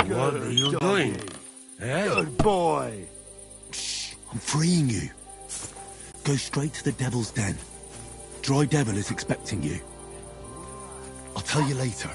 What are you doing? Eh? Good boy. Shh, I'm freeing you. Go straight to the Devil's Den. Dry Devil is expecting you. I'll tell you later.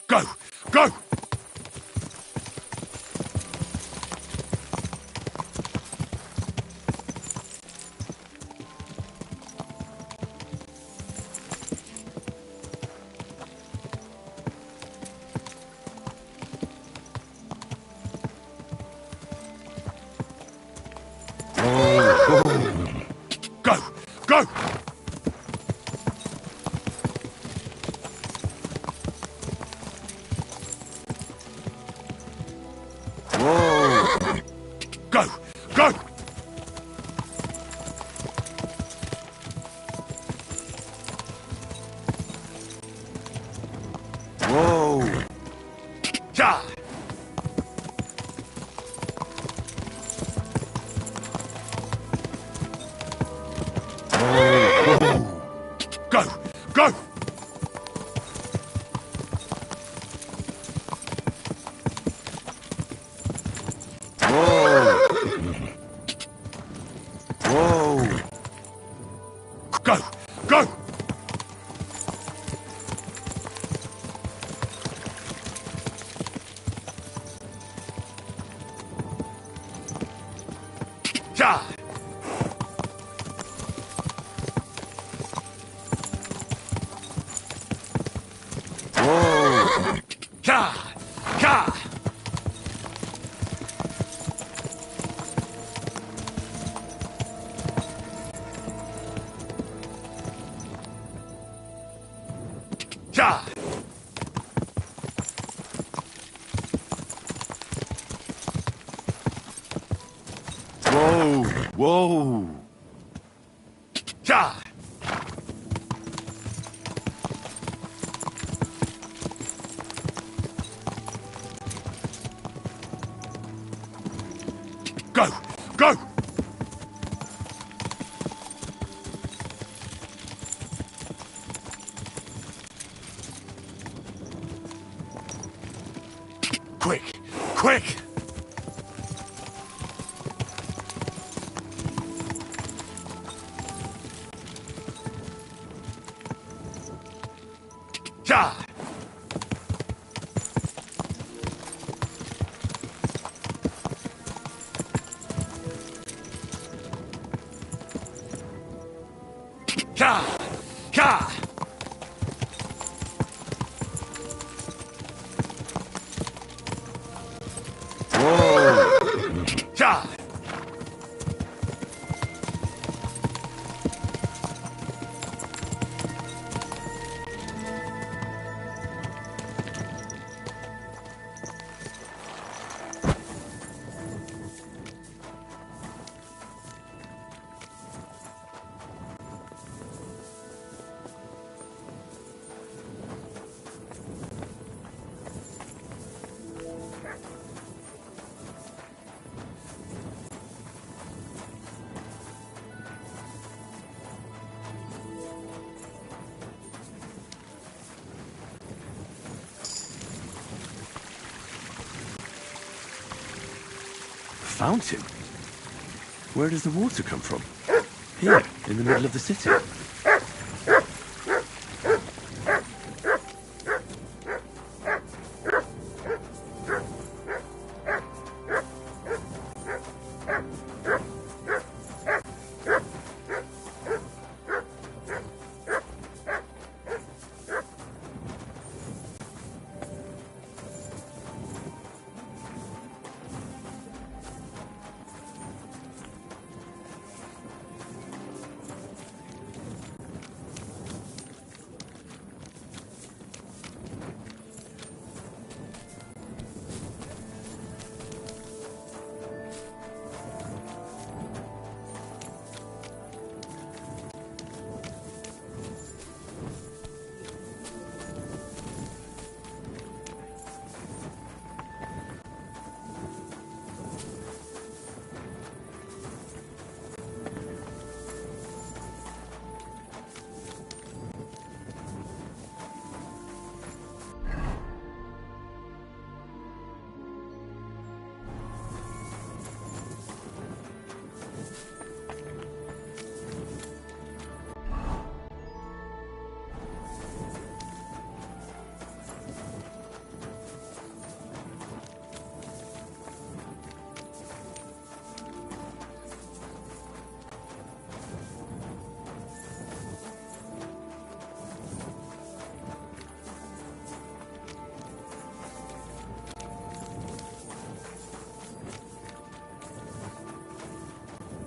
Go! Go! Go! Go! Go! Go! Whoa! Ja! Go! Go! Whoa! Go! Go! Ja! Whoa! Ja! Ja! Ja! Whoa! Ja! Go! Go! Quick! Quick! Ja! Ja! Ja! Whoa! Ja! Fountain? Where does the water come from? Here, in the middle of the city.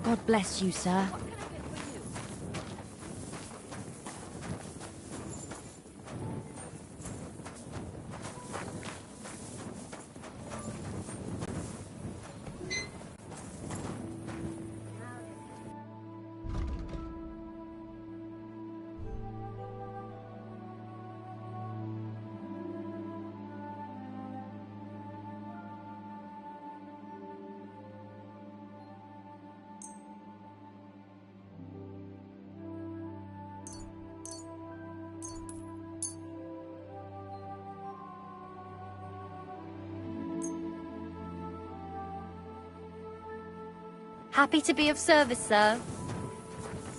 God bless you, sir. Happy to be of service, sir.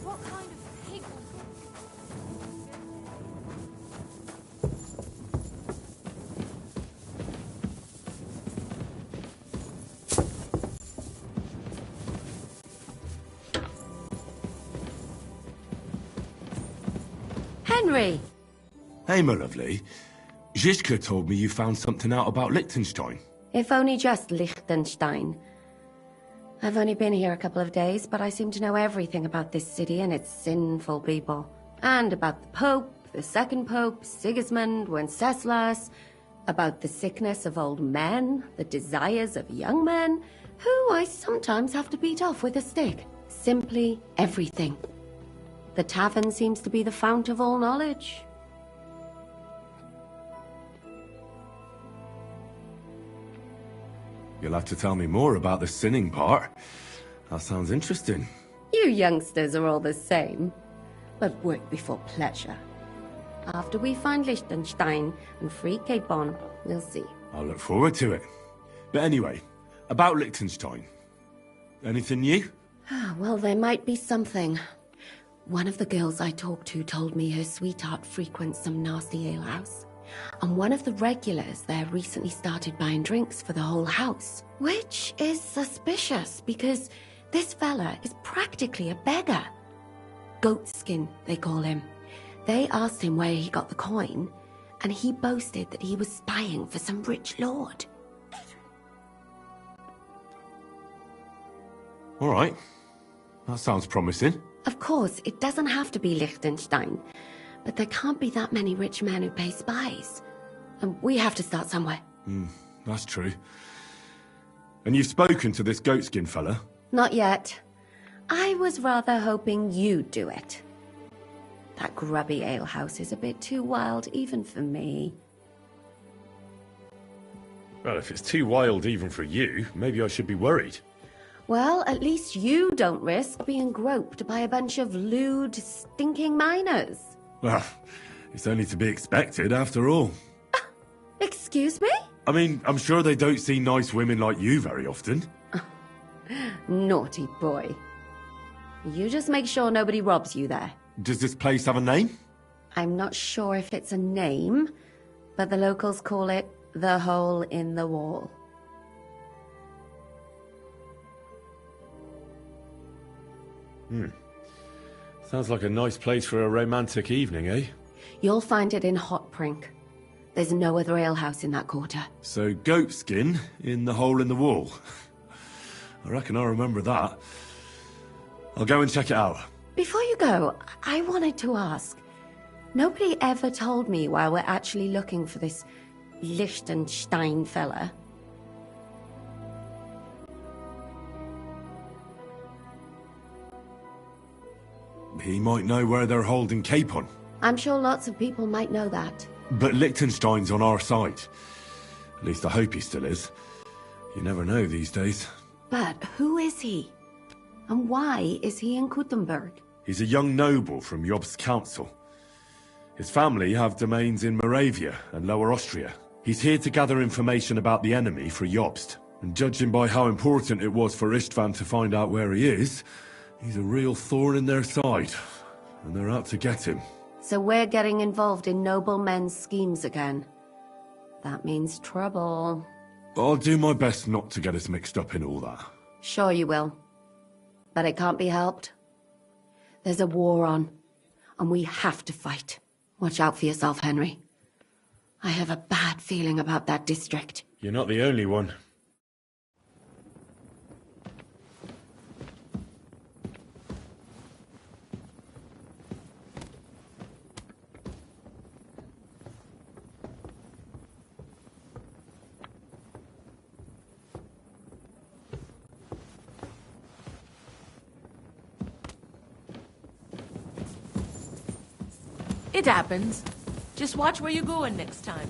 What kind of pig Henry! Hey, my lovely. Zizka told me you found something out about Liechtenstein. If only just Liechtenstein. I've only been here a couple of days, but I seem to know everything about this city and its sinful people. And about the Pope, the second Pope, Sigismund, Wenceslas, about the sickness of old men, the desires of young men, who I sometimes have to beat off with a stick. Simply everything. The tavern seems to be the fount of all knowledge. You'll have to tell me more about the sinning part. That sounds interesting. You youngsters are all the same. But work before pleasure. After we find Liechtenstein and free Cape Bon, we'll see. I'll look forward to it. But anyway, about Liechtenstein. Anything new? Well, there might be something. One of the girls I talked to told me her sweetheart frequents some nasty alehouse. And one of the regulars there recently started buying drinks for the whole house. Which is suspicious, because this fella is practically a beggar. Goatskin, they call him. They asked him where he got the coin, and he boasted that he was spying for some rich lord. All right. That sounds promising. Of course, it doesn't have to be Liechtenstein, but there can't be that many rich men who pay spies. And we have to start somewhere. That's true. And you've spoken to this goatskin fella? Not yet. I was rather hoping you'd do it. That grubby alehouse is a bit too wild even for me. Well, if it's too wild even for you, maybe I should be worried. Well, at least you don't risk being groped by a bunch of lewd, stinking miners. Well, it's only to be expected after all. Excuse me? I mean, I'm sure they don't see nice women like you very often. Naughty boy. You just make sure nobody robs you there. Does this place have a name? I'm not sure if it's a name, but the locals call it the Hole in the Wall. Sounds like a nice place for a romantic evening, eh? You'll find it in Hotprink. There's no other alehouse in that quarter. So, goatskin in the hole in the wall. I reckon I remember that. I'll go and check it out. Before you go, I wanted to ask. Nobody ever told me why we're actually looking for this Liechtenstein fella. He might know where they're holding Capon. I'm sure lots of people might know that. But Liechtenstein's on our side. At least I hope he still is. You never know these days. But who is he? And why is he in Kuttenberg? He's a young noble from Jobst's council. His family have domains in Moravia and Lower Austria. He's here to gather information about the enemy for Jobst. And judging by how important it was for Istvan to find out where he is, he's a real thorn in their side. And they're out to get him. So we're getting involved in noblemen's schemes again. That means trouble. I'll do my best not to get us mixed up in all that. Sure you will. But it can't be helped. There's a war on, and we have to fight. Watch out for yourself, Henry. I have a bad feeling about that district. You're not the only one. It happens. Just watch where you're going next time.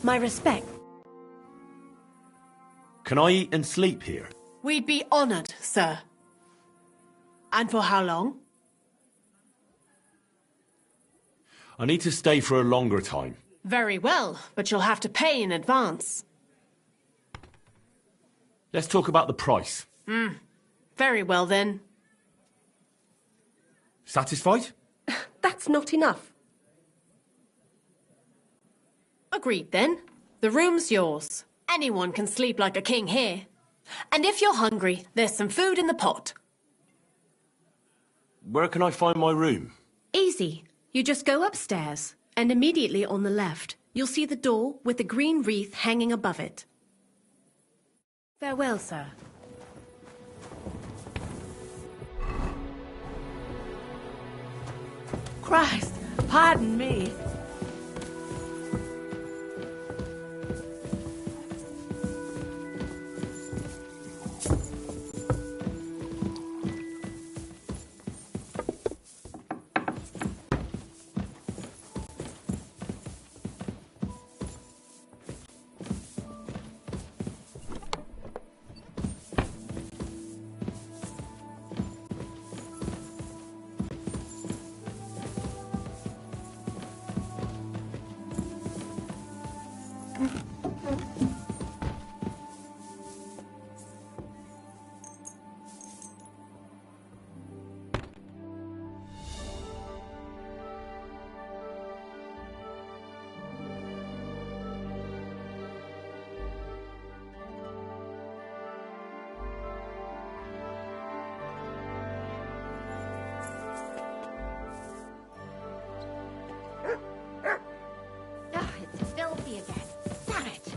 My respect. Can I eat and sleep here? We'd be honored, sir. And for how long? I need to stay for a longer time. Very well, but you'll have to pay in advance. Let's talk about the price. Very well, then. Satisfied? That's not enough. Agreed, then. The room's yours. Anyone can sleep like a king here. And if you're hungry, there's some food in the pot. Where can I find my room? Easy. You just go upstairs, and immediately on the left, you'll see the door with the green wreath hanging above it. Farewell, sir. Christ, pardon me. Ugh, it's filthy again. Damn it.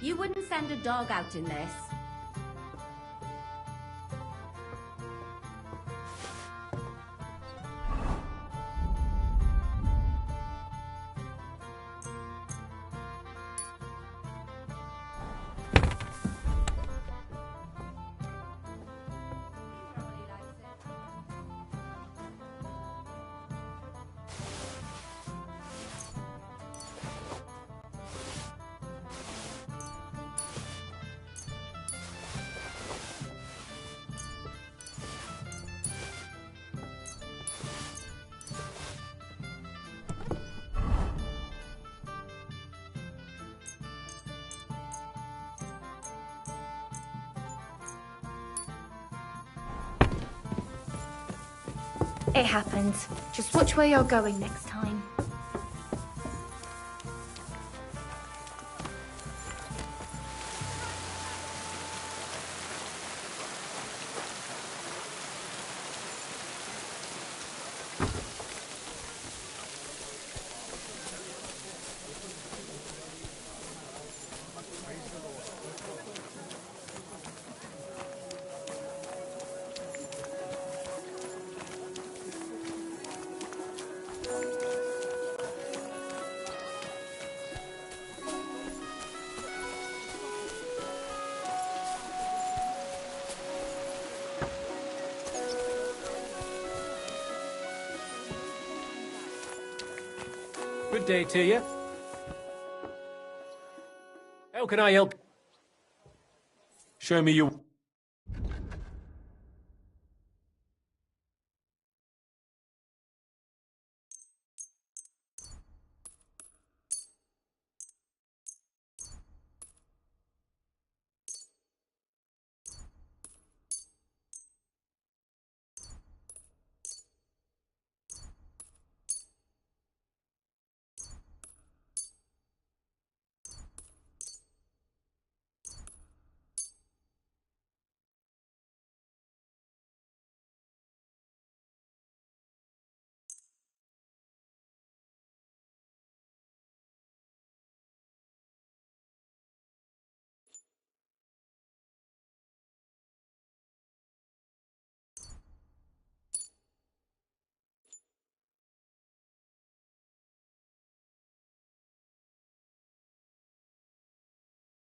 You wouldn't send a dog out in this. It happens. Just watch where you're going next time. Good day to you. How can I help? Show me your...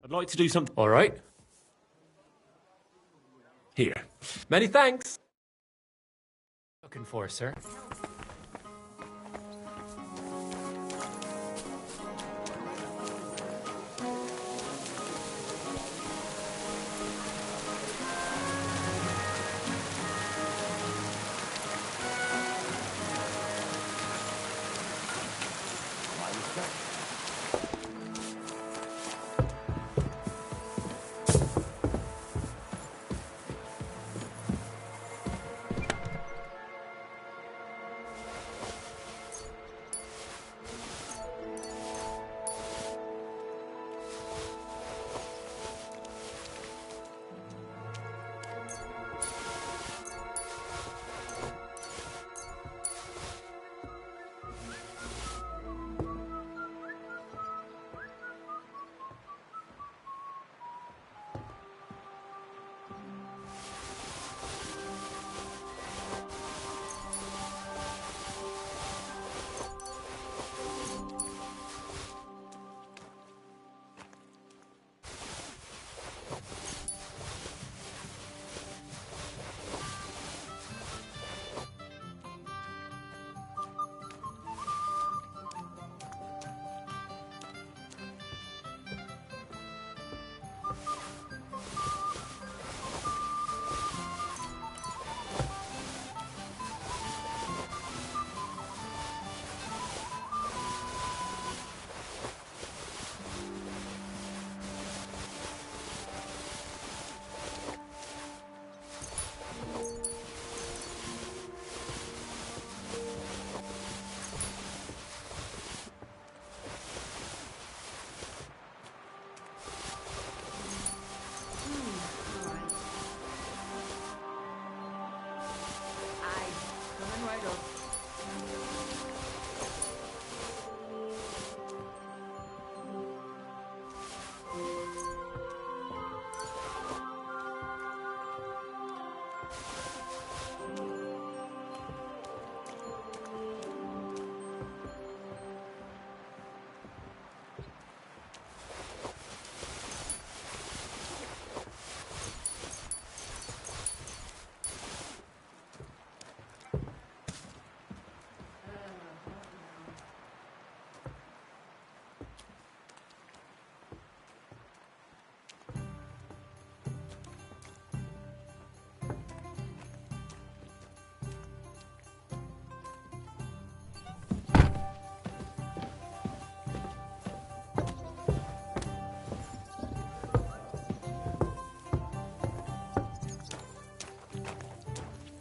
I'd like to do something... All right. Here. Many thanks. Looking for, sir?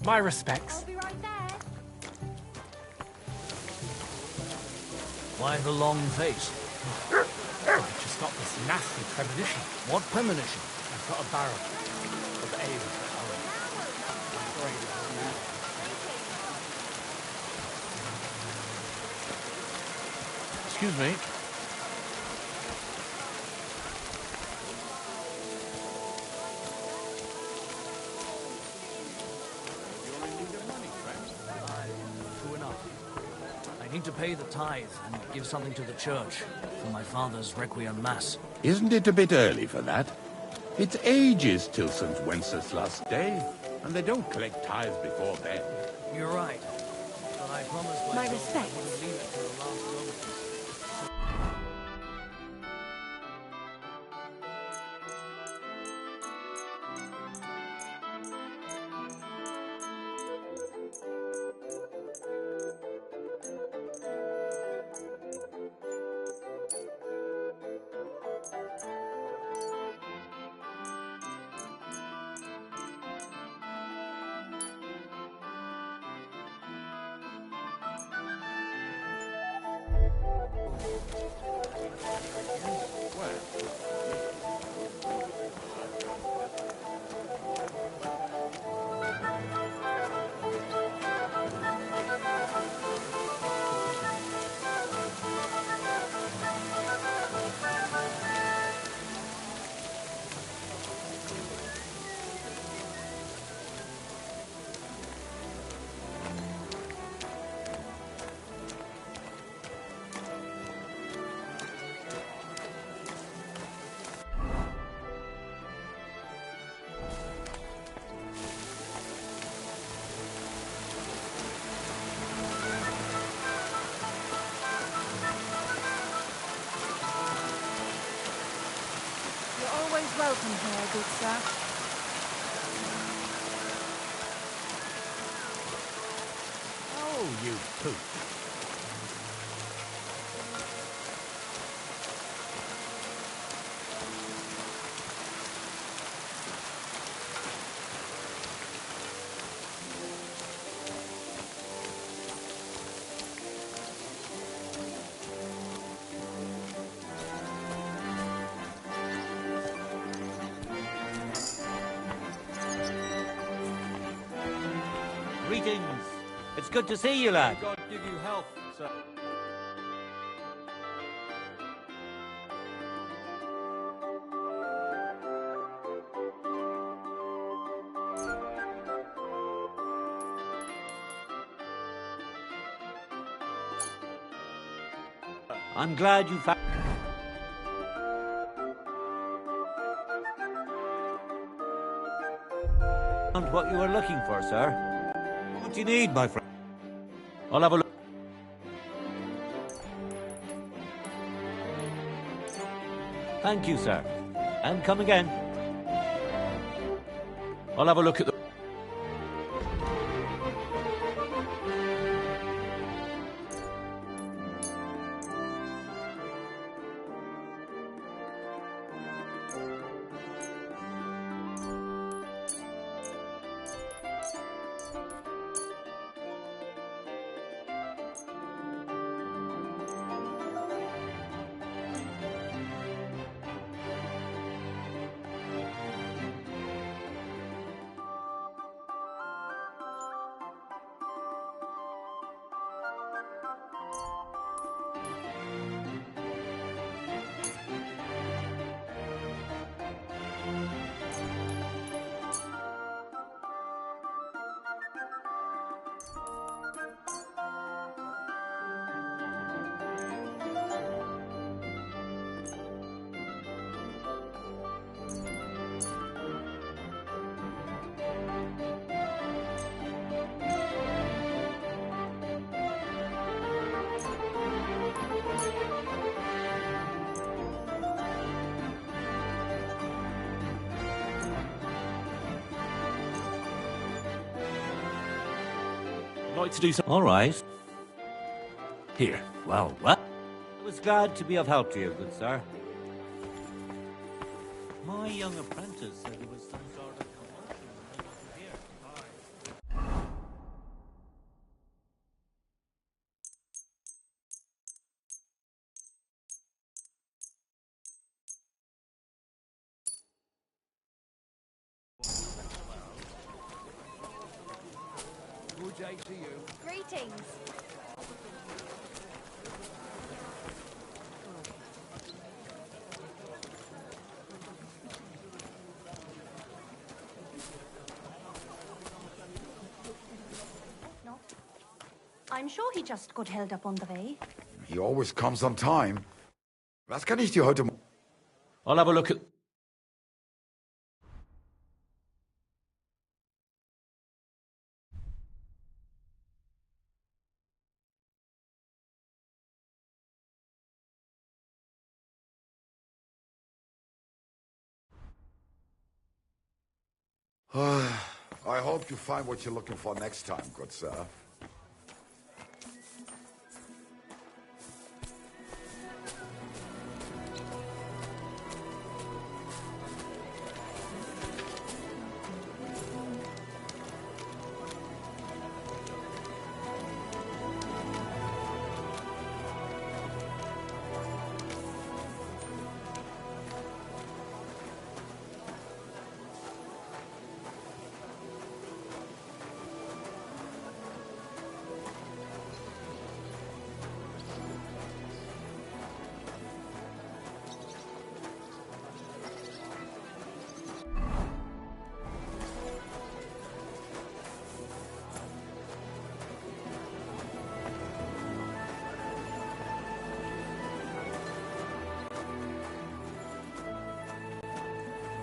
My respects. I'll be right there. Why the long face? I've just got this nasty premonition. What premonition? I've got a barrel of ale. Excuse me. True enough. I need to pay the tithe and give something to the church for my father's Requiem Mass. Isn't it a bit early for that? It's ages till St. Wenceslas Day, and they don't collect tithes before then. You're right. But I promised My myself I respects. wouldn't leave it till the last moment. always welcome here, good sir. Oh, you poop. Greetings. It's good to see you, lad. God give you health, sir. I'm glad you found what you were looking for, sir. What do you need, my friend? I'll have a look. Thank you, sir. And come again. I'll have a look at the... Like to do something. All right. Here. Well. I was glad to be of help to you, good sir. My young apprentice said there was some sort of commotion here. Good day to you. Greetings. No. I'm sure he just got held up on the way. He always comes on time. Was kann ich dir heute... I'll have a look at... I hope you find what you're looking for next time, good sir.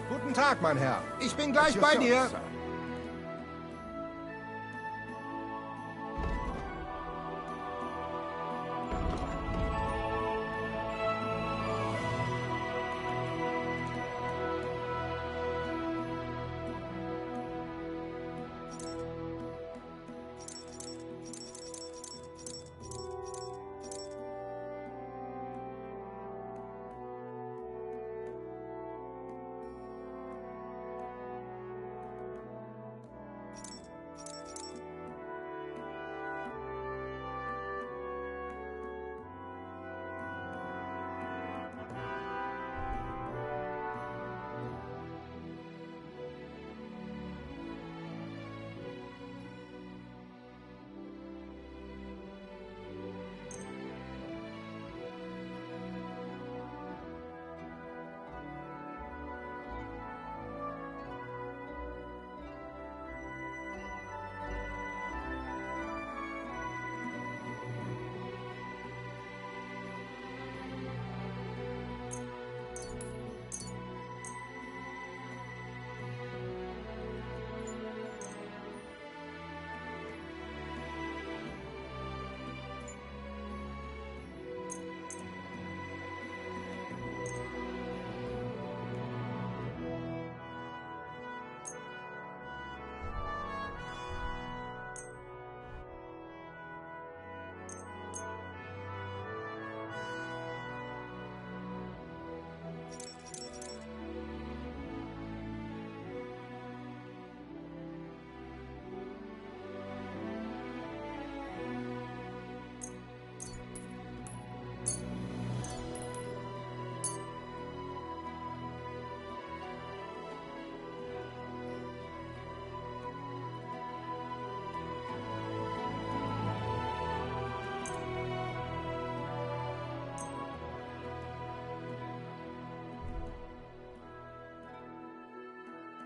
Guten Tag, mein Herr. Ich bin gleich bei dir.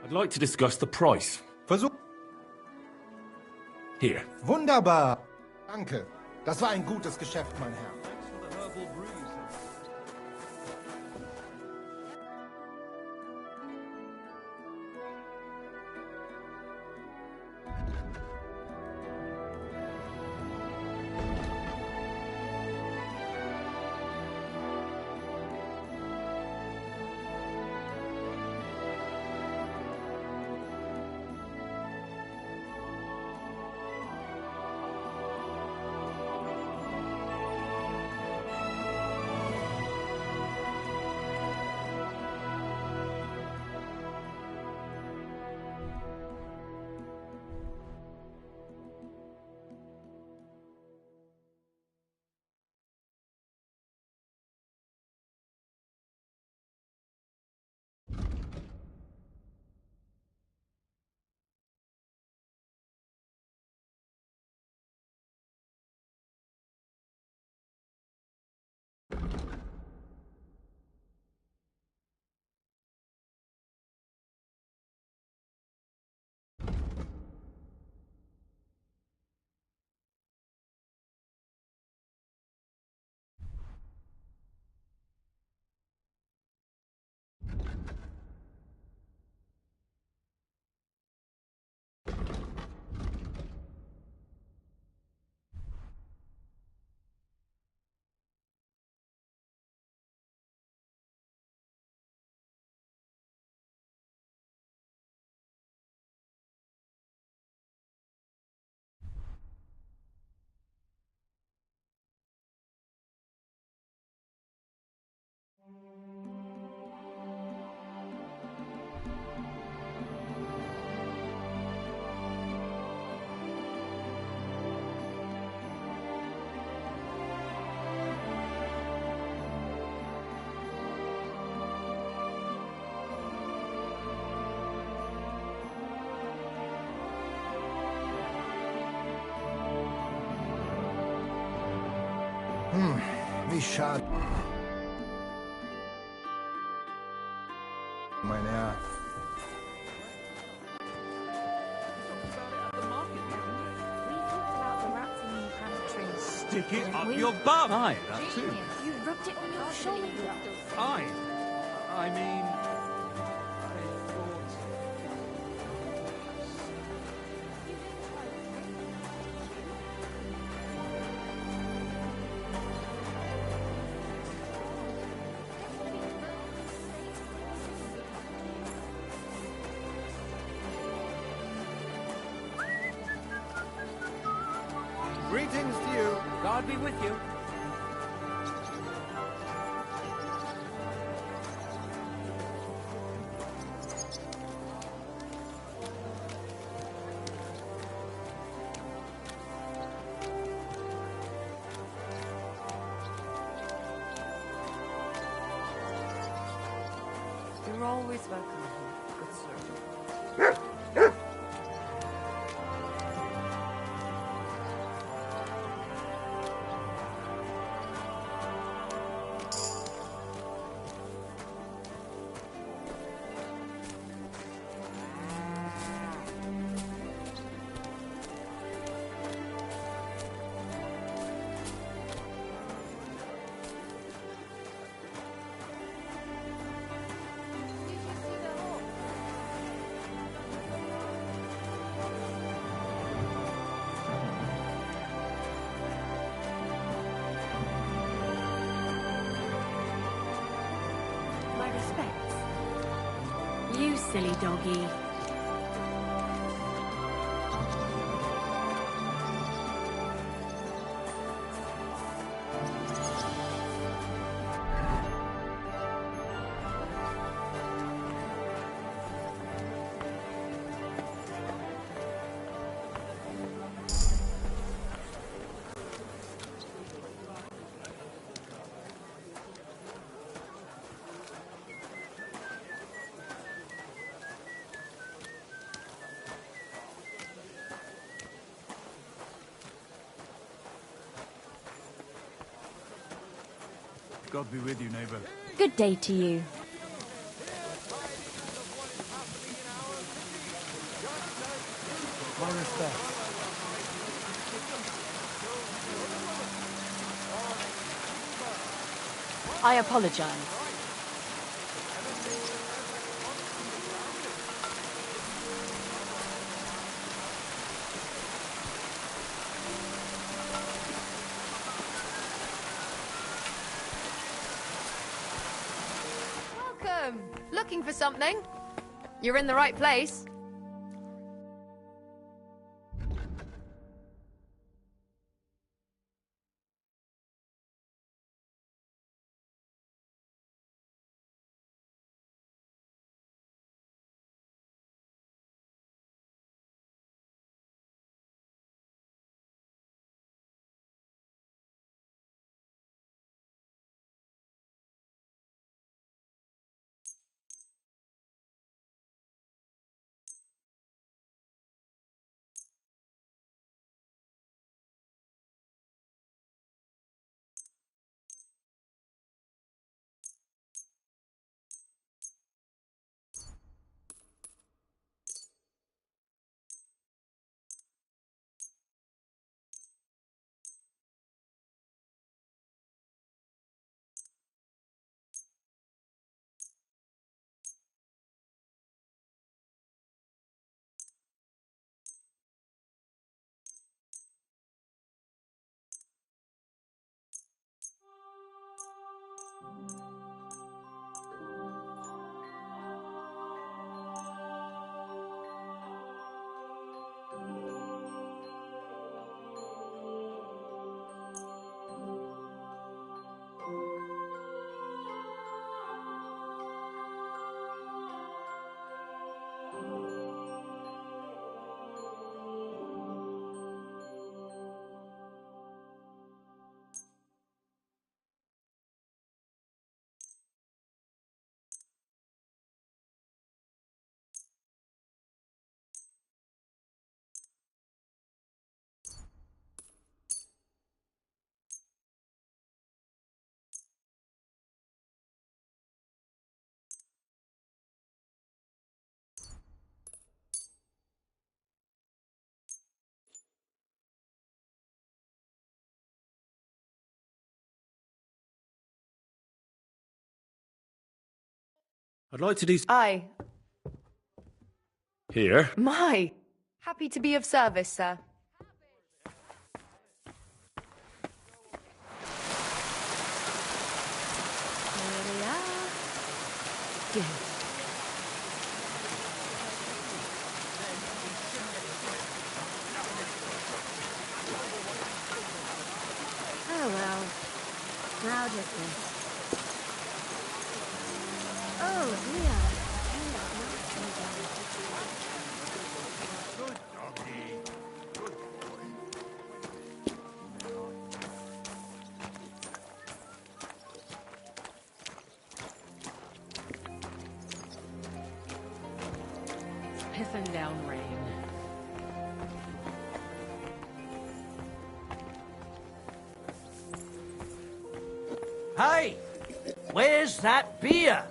I'd like to discuss the price. Versuch. Here. Wunderbar. Danke. Das war ein gutes Geschäft, mein Herr. Wie schade. Mein Herr. Stick it up your bum! Aye, that too. You rubbed it on your shoulder. Aye. I mean... Greetings to you. God be with you. You're always welcome here, good sir. My respects. You silly doggy. God be with you, neighbor. Good day to you. My respect. I apologize. Welcome. Looking for something? You're in the right place. I'd like to do... Aye. Here? My. Happy to be of service, sir. Here we are. Good. Oh well. Now just this. Oh, Leah. Good doggy. Good boy. Pissing down rain. Hey! Where's that beer?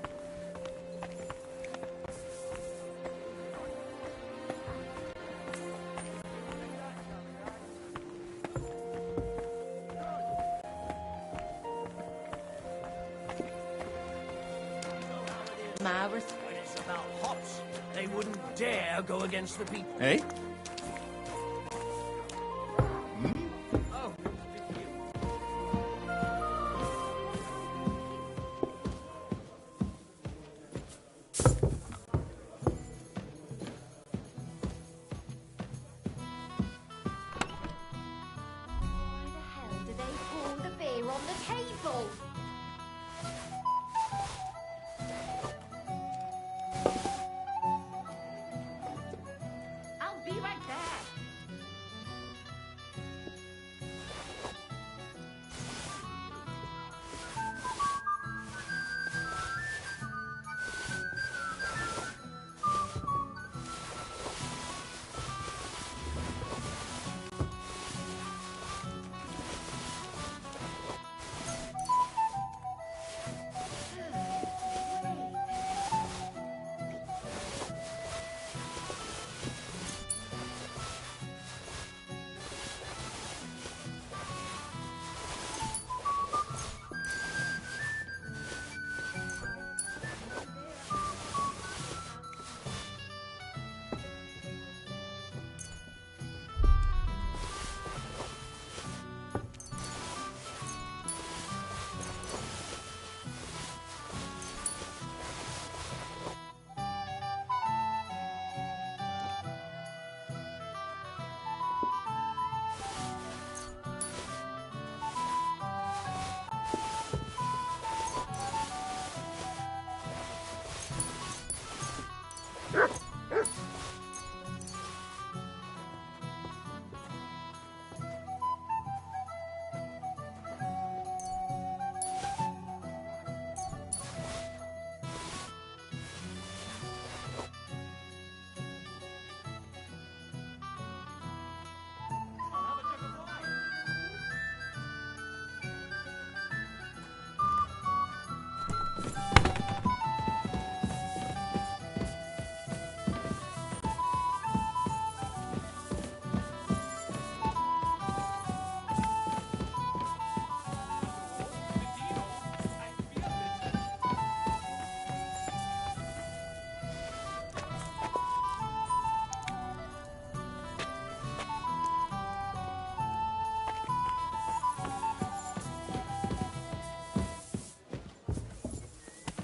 My When it's about hops, they wouldn't dare go against the people. Hey? Oh, Why the hell do they pour the beer on the table? I'll be right there.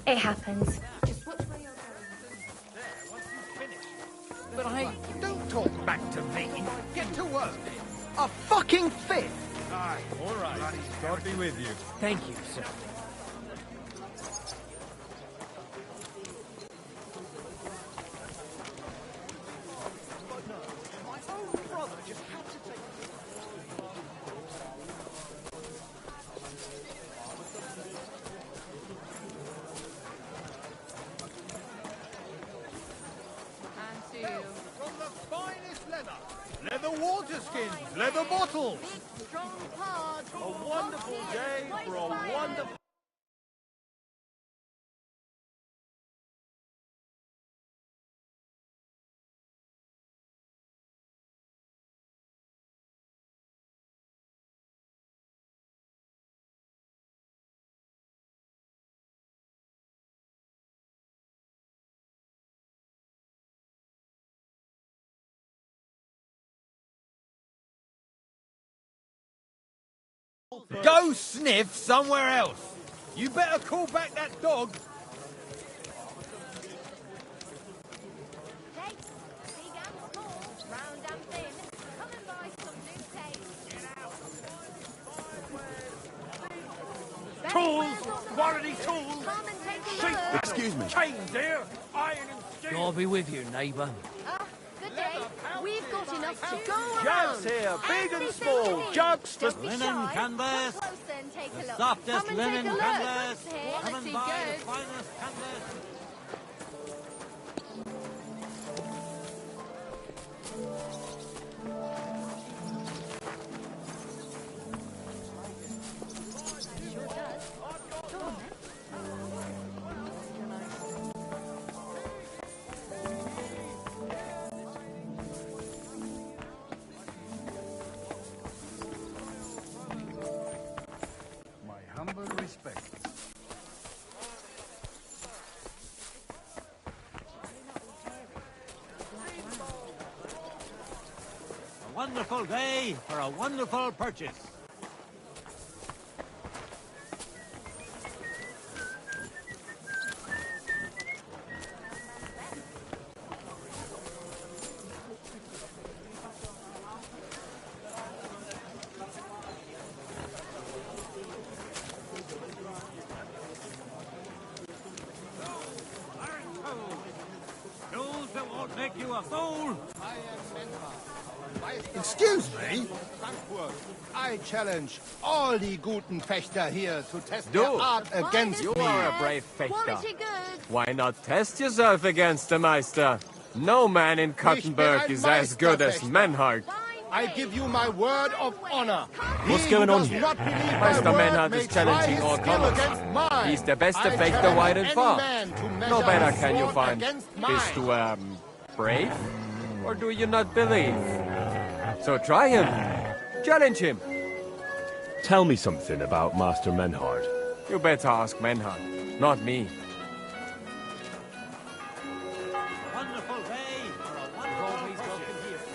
It happens. But don't talk back to me. Get to work. A fucking fit. Aye, all right. God be with you. Thank you, sir. My own brother just had to take... From the finest leather. Leather water skins, leather bottles. A wonderful day for a wonderful... Go sniff somewhere else. You better call back that dog. Tools! Quality tools! Sheep! Excuse me. Chains here! Iron and steel! God be with you, neighbour. Good day. We've got enough to go around. Jugs here, big and small. Jugs for... Linen canvas. The softest linen canvas. Come and buy the finest canvas. My humble respects. A wonderful day for a wonderful purchase. Tools that won't make you a fool. Excuse me? I challenge all the guten Fechter here to test their art against You me. are a brave fechter. Quality goods. Why not test yourself against the Meister? No man in Kottenberg is as good as Menhard. I give you my word of honor. What's He going who on does here? not believe my Meister word Menhard may is try challenging his all skill comers. against mine. He's the best I defector wide and challenge far. any man to No measure better his can you sword find. against Is mine. to, brave? Or do you not believe? So try him. Challenge him. Tell me something about Master Menhard. You better ask Menhard, not me. Wonderful day for a wonderful purchase.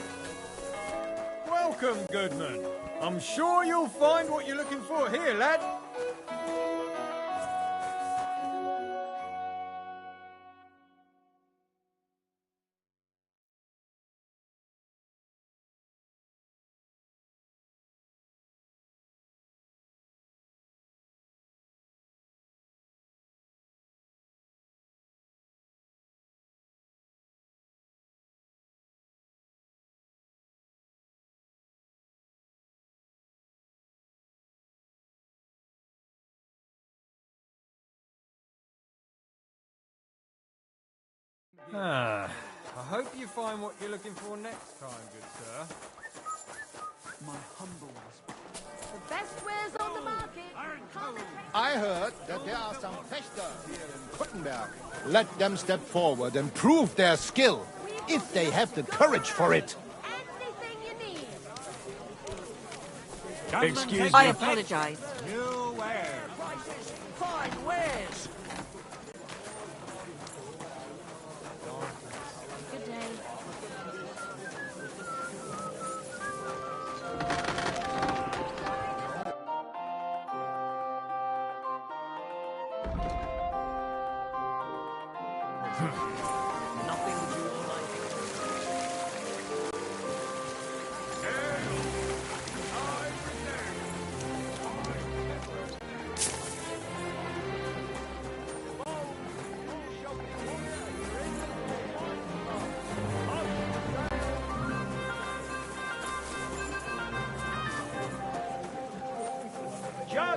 Welcome, Goodman. I'm sure you'll find what you're looking for here, lad. I hope you find what you're looking for next time, good sir. My humble respect. The best wares on the market. I heard that there are some Fechter here in Kuttenberg. Let them step forward and prove their skill, if they have the courage for it. Anything you need. Excuse me. I apologize. New wares. Prices, fine wares. Good day.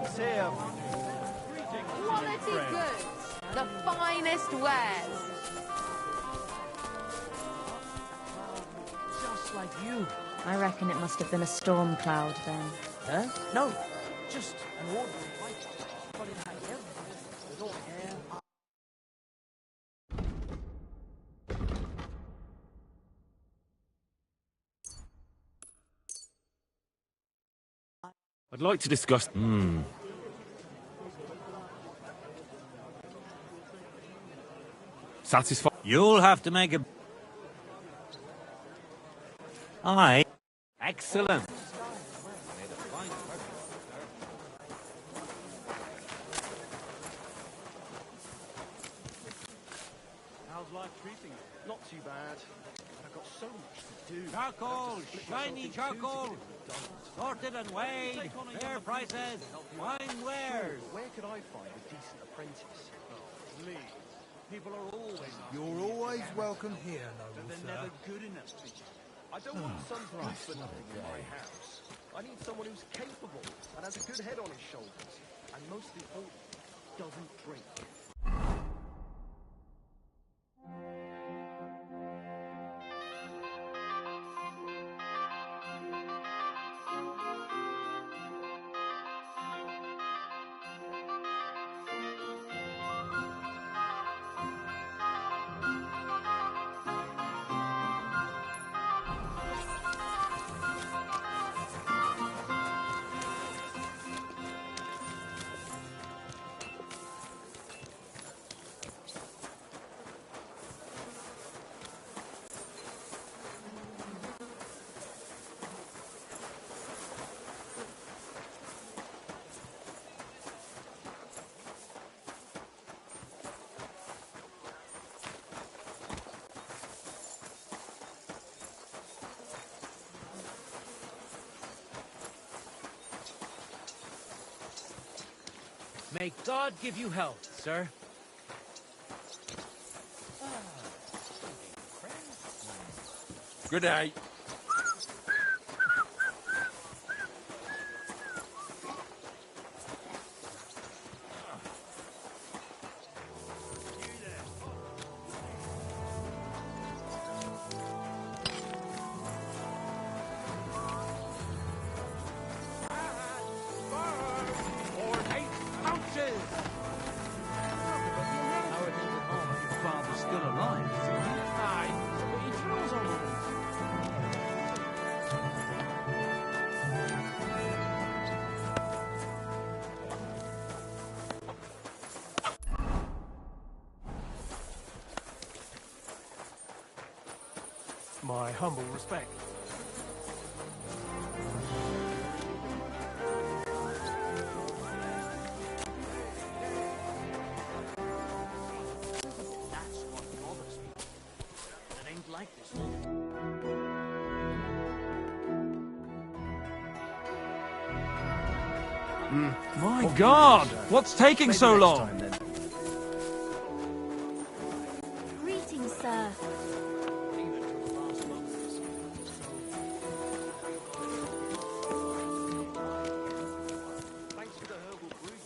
Let's hear. Quality goods. The finest wares. Just like you. I reckon it must have been a storm cloud then. Huh? No, just an ordinary white one. But it had everything. With all hair. I'd like to discuss... Satisfied? You'll have to make a... Aye. Excellent. How's life treating you? Not too bad. I've got so much to do. Charcoal, shiny charcoal. Sorted and weighed. Fair prices. Fine wares. Where could I find a decent apprentice? Please. People are always... You're always welcome here, noble But they're sir. never good enough. I don't want some good for nothing in my house. I need someone who's capable and has a good head on his shoulders. And most importantly, doesn't drink. May God give you health, sir. Good night. My humble respect. That's what bothers me. It ain't like this. My God! What's taking so long? Greetings, sir. Thanks for the herbal brew.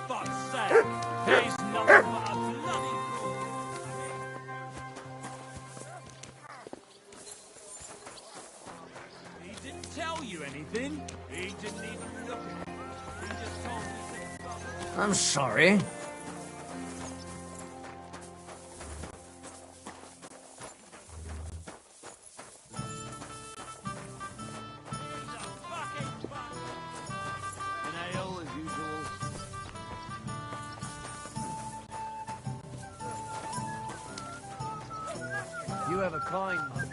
Fuck's sake! He's nothing but a bloody fool! He didn't tell you anything. He didn't even look at you. He just told me to... I'm sorry. An ale as usual. You have a kind mind.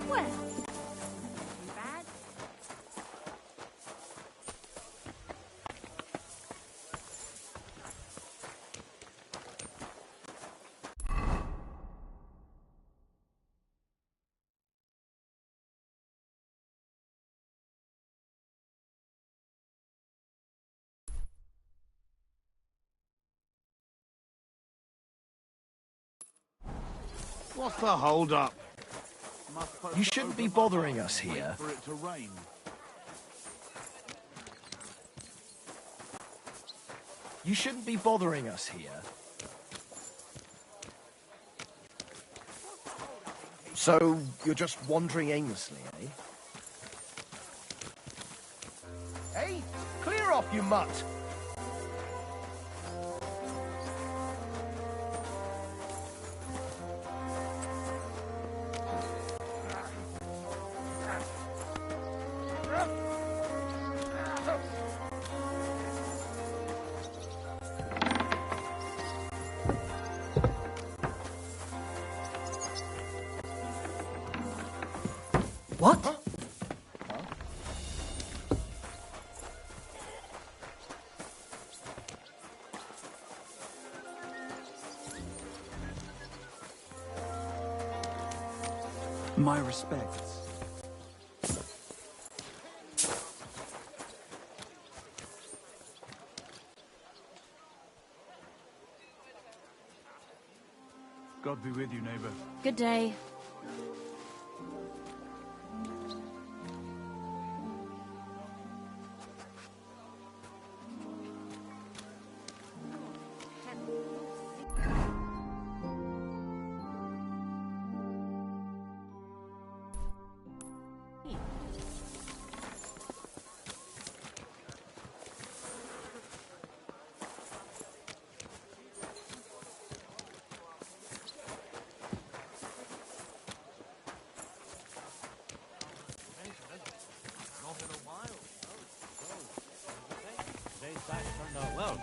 Well, too bad. What's the hold-up? You shouldn't be bothering us here. For it to rain. You shouldn't be bothering us here. So, you're just wandering aimlessly, eh? Hey, clear off, you mutt! What? My respects. God be with you, neighbor. Good day.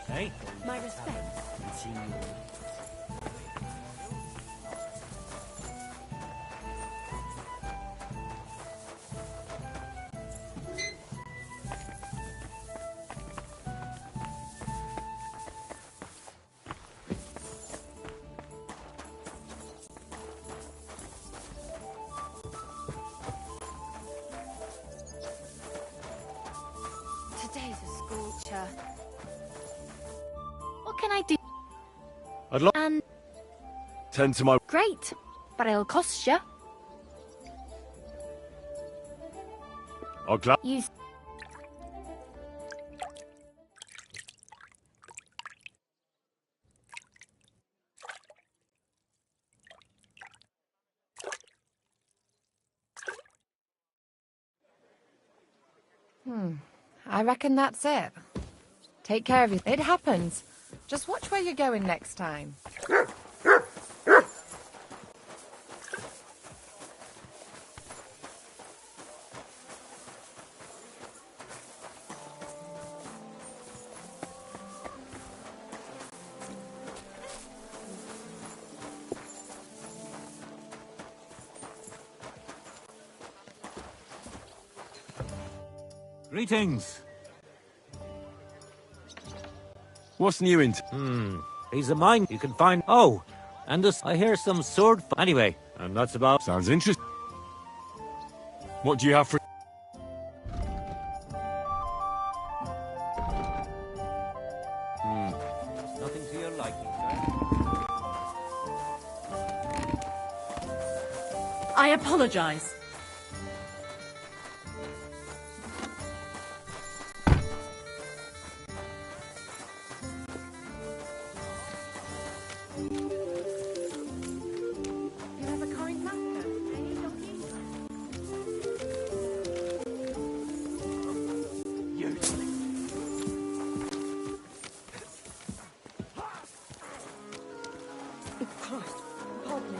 Hey? My respects. Today's a scorcher. What can I do? I'd like And tend to my... great, but it'll cost you. I'll glad... You. I reckon that's it. Take care of you. It happens. Just watch where you're going next time. Greetings. What's new in... He's a mine you can find. Oh, and this, I hear some sword. Anyway, and that's about. Sounds interesting. What do you have for... Nothing to your liking, I apologize. You have a kind master, eh, donkey? Christ, pardon me.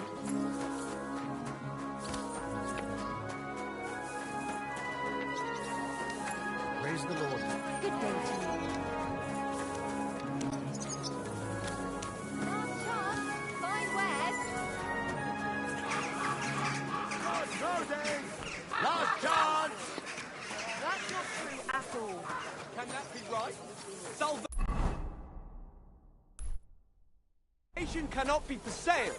Praise the Lord. Good day to you. Find West. Last chance! That's not true at all. Can that be right? Salvation cannot be for sale.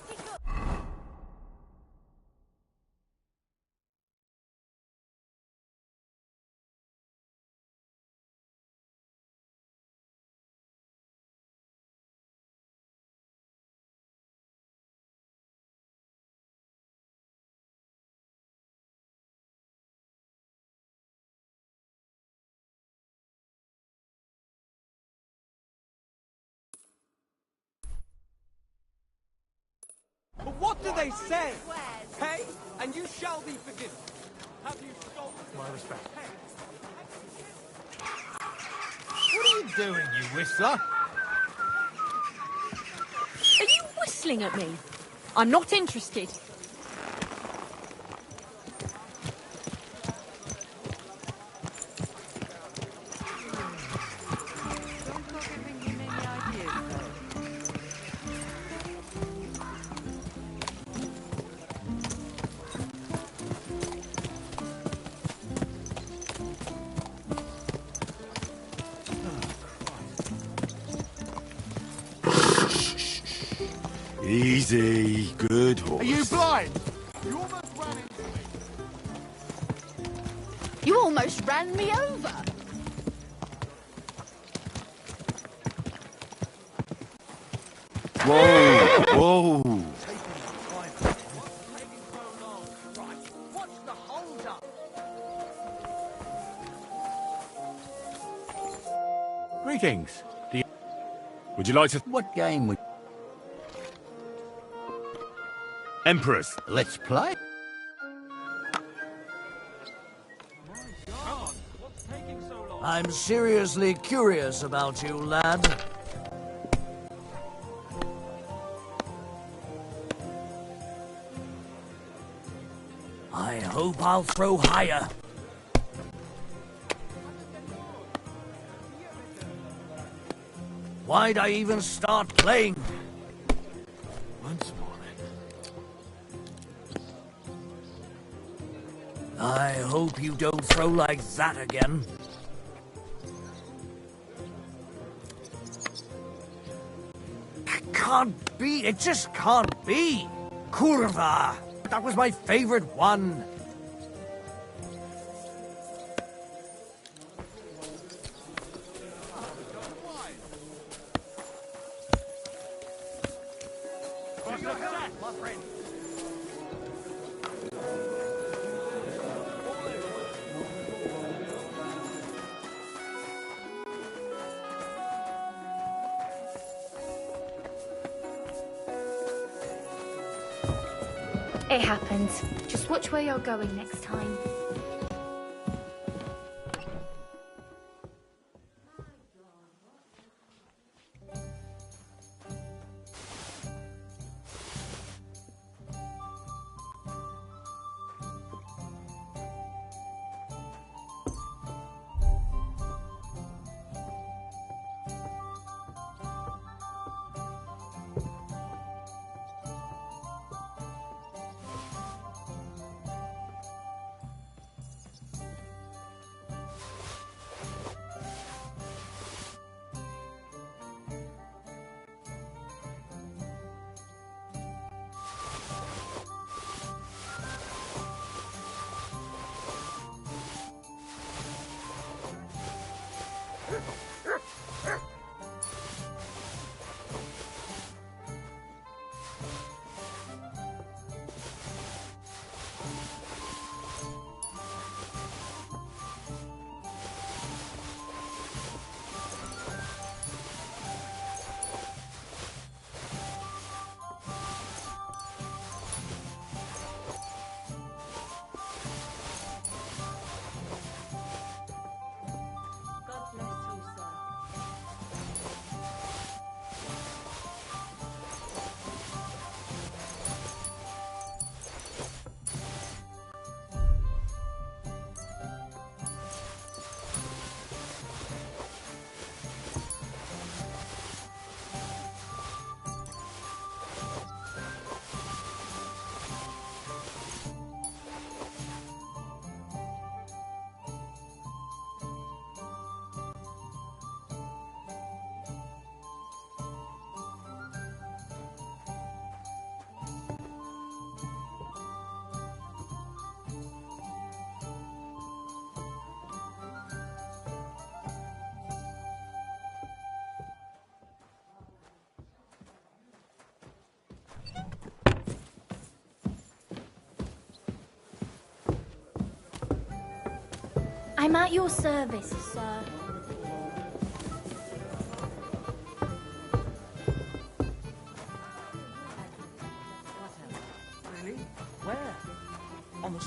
What do they say? Pay, and you shall be forgiven. Have you stolen? My respect. What are you doing, you whistler? Are you whistling at me? I'm not interested. Easy, good horse. Are you blind? You almost ran into me. You almost ran me over. Whoa, whoa. Greetings. Would you like to... What game would... Emperors. Let's play. I'm seriously curious about you, lad. I hope I'll throw higher. Why'd I even start playing? Once more, then. I hope you don't throw like that again. Can't be. It just can't be. Kurva. That was my favorite one. It happens. Just watch where you're going next time. I'm at your service, sir.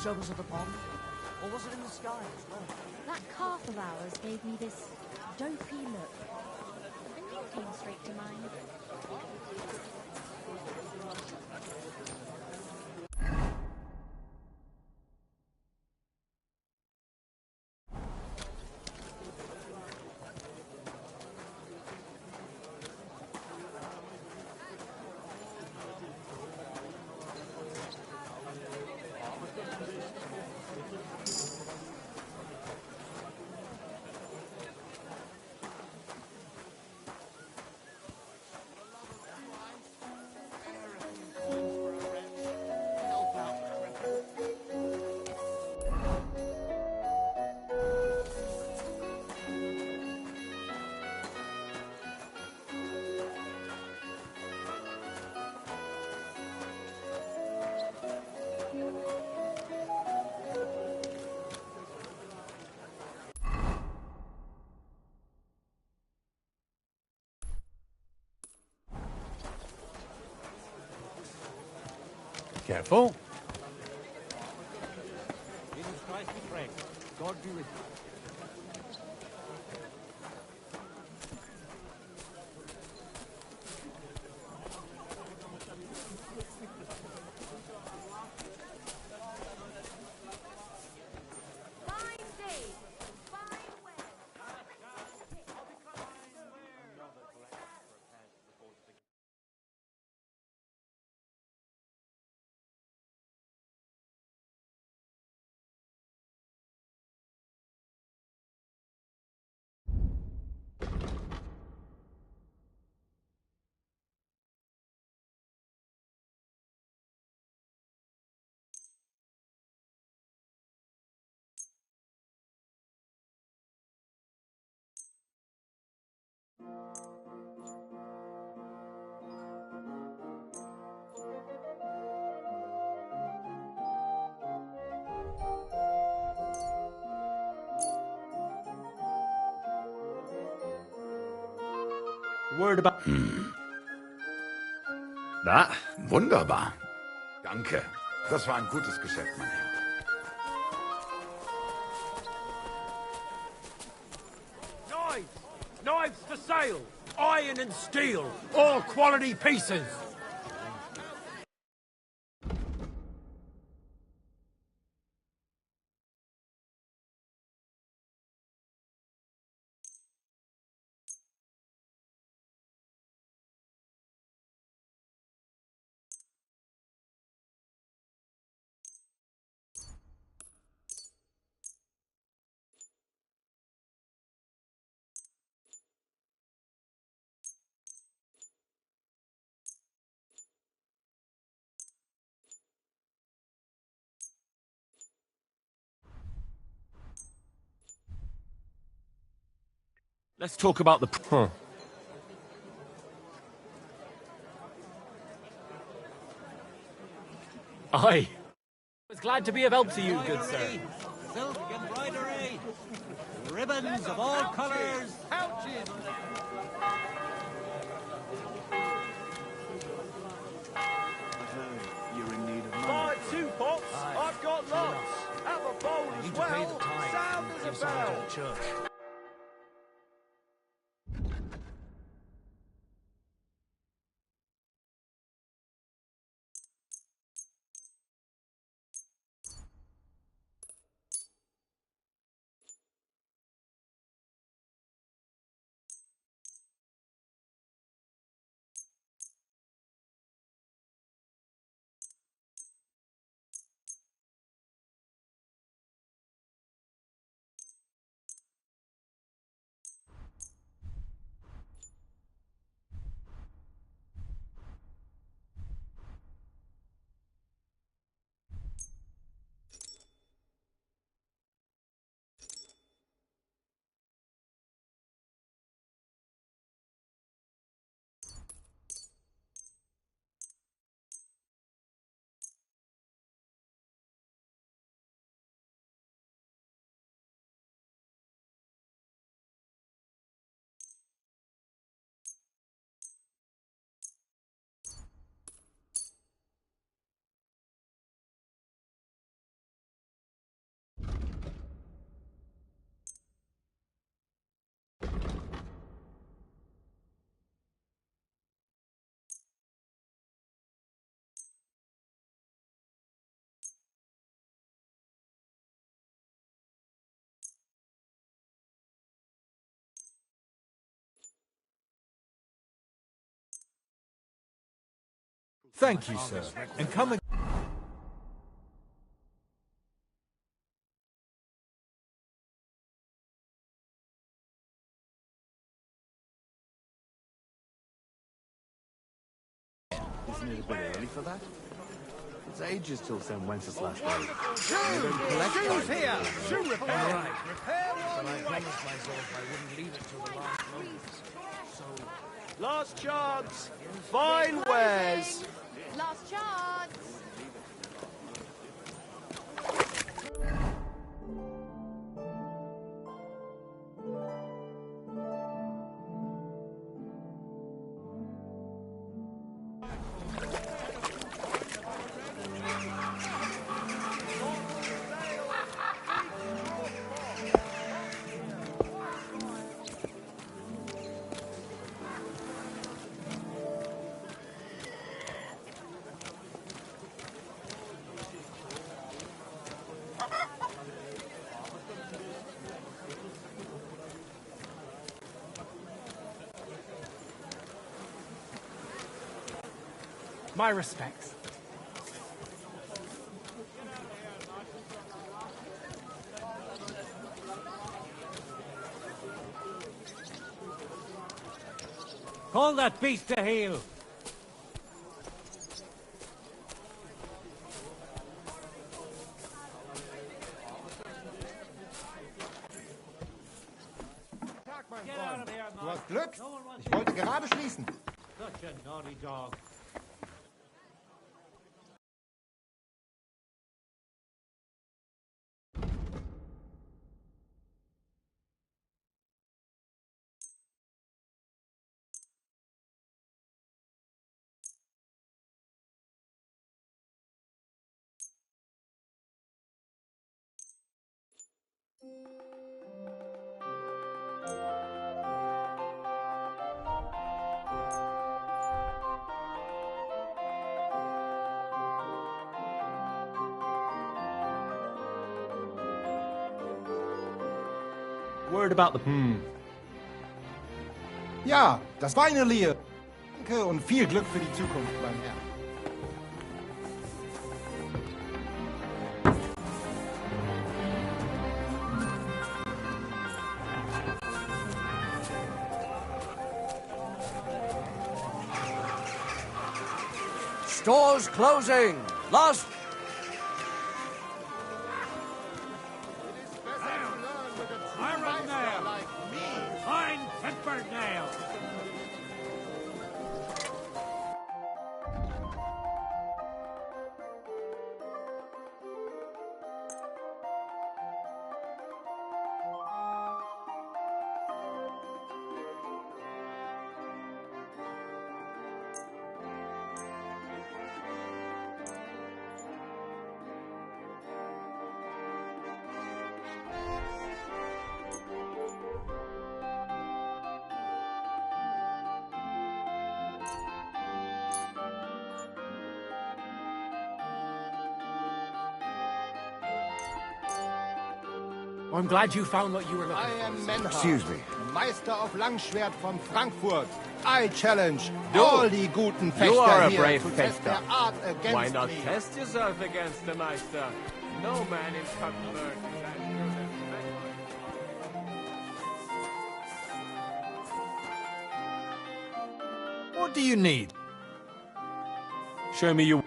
disturbance of the pond? Or was it in the sky as well? That calf of ours gave me this dopey look. And you came straight to mind. Careful. Jesus Christ we pray. God be with you. Word about. Na, wunderbar. Danke. Das war ein gutes Geschäft, mein Herr. Knives! Knives for sale! Iron and steel! All quality pieces! Let's talk about the... Aye. I was glad to be of help to you, good sir. Silk embroidery, ribbons of all colours, pouches. You're in need of money. Buy 2 pots, I've got lots. Have a bowl I as need to pay the well, tithe sound and as give a something bell. to the church. Thank you, sir. And come again. Isn't it a bit early for that? It's ages till St. Wenceslas Day. You don't collect Shoes time. here! Shoe repair! All right. Repair But while I you promised myself I wouldn't leave it till the last moment. So, Last chance! Fine wares! Last chance. My respects. Call that beast to heel. Tag, mein Freund. Du hast Glück. Ich wollte gerade schließen. Such a naughty dog. Word about the... Ja, das war eine Lehe. Danke und viel Glück für die Zukunft, mein Herr. stores closing. Last. Iron nail! Fine tempered nail! I'm glad you found what you were looking I for. am Menhard, Excuse me. Meister of Langschwert von Frankfurt. I challenge You- all die guten Fechter You are a here brave to test fechter. their art against Why not me. test yourself against the Meister? No man in Cuthbert is as good as Menhard. What do you need? Show me your...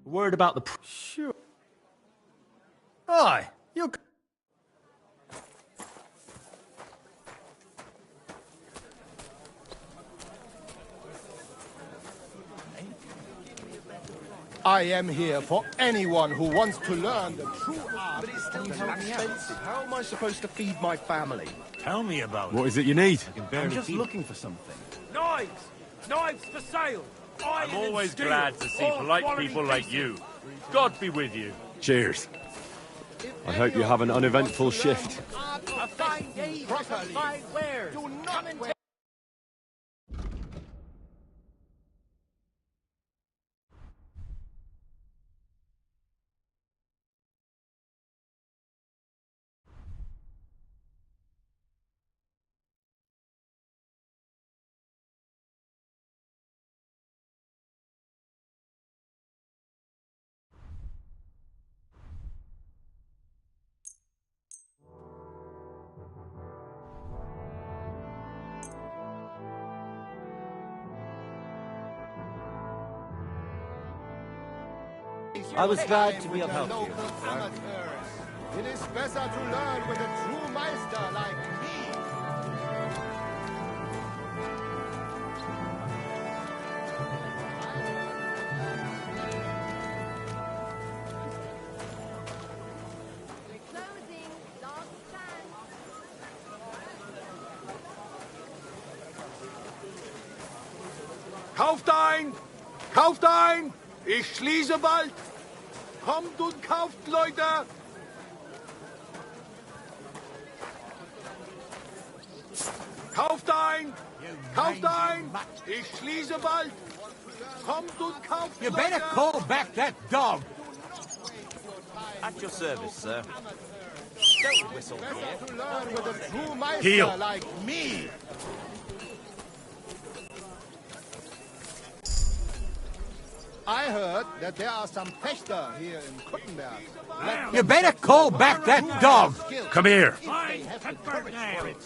Word about the... Sure. Aye, you... I am here for anyone who wants to learn the true art. But it's still too expensive. How am I supposed to feed my family? Tell me about What is it you need? I'm just looking for something. Knives! Knives for sale! I'm always glad to see polite people like you. God be with you. Cheers. I hope you have an uneventful shift. A fine day for some fine wares. Do not take... I was glad to be of help to you. It is better to learn with a true meister like me. Kauft ein! Kauft ein! Ich schließe bald! Kommt und kauft, Leute! Kauft ein! Kauft ein! Ich schließe bald! Kommt und kauft, You better call back that dog! At your service, sir. Don't whistle here. To learn with a true meister Heel. like me. I heard that there are some Fechter here in Kuttenberg. You better call back that dog! Come here. If they have the courage for it.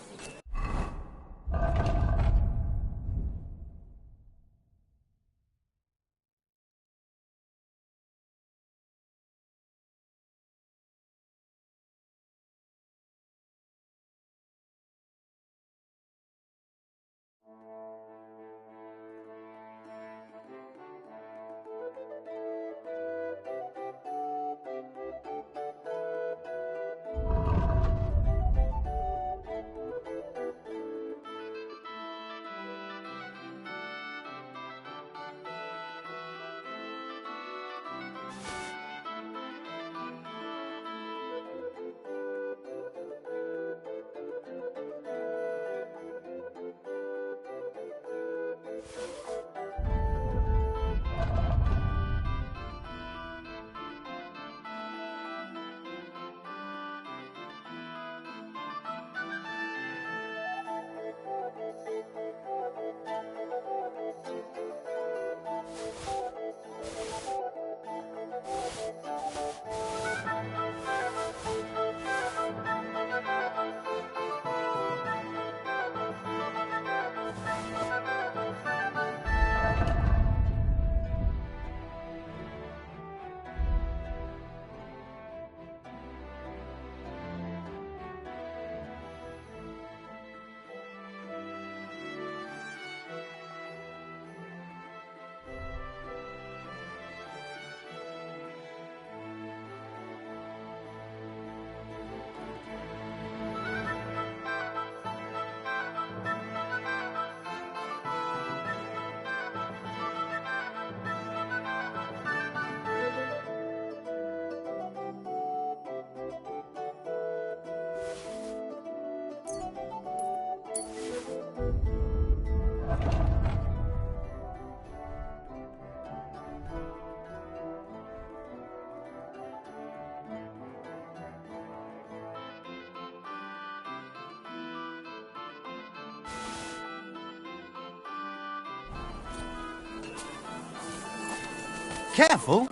Careful!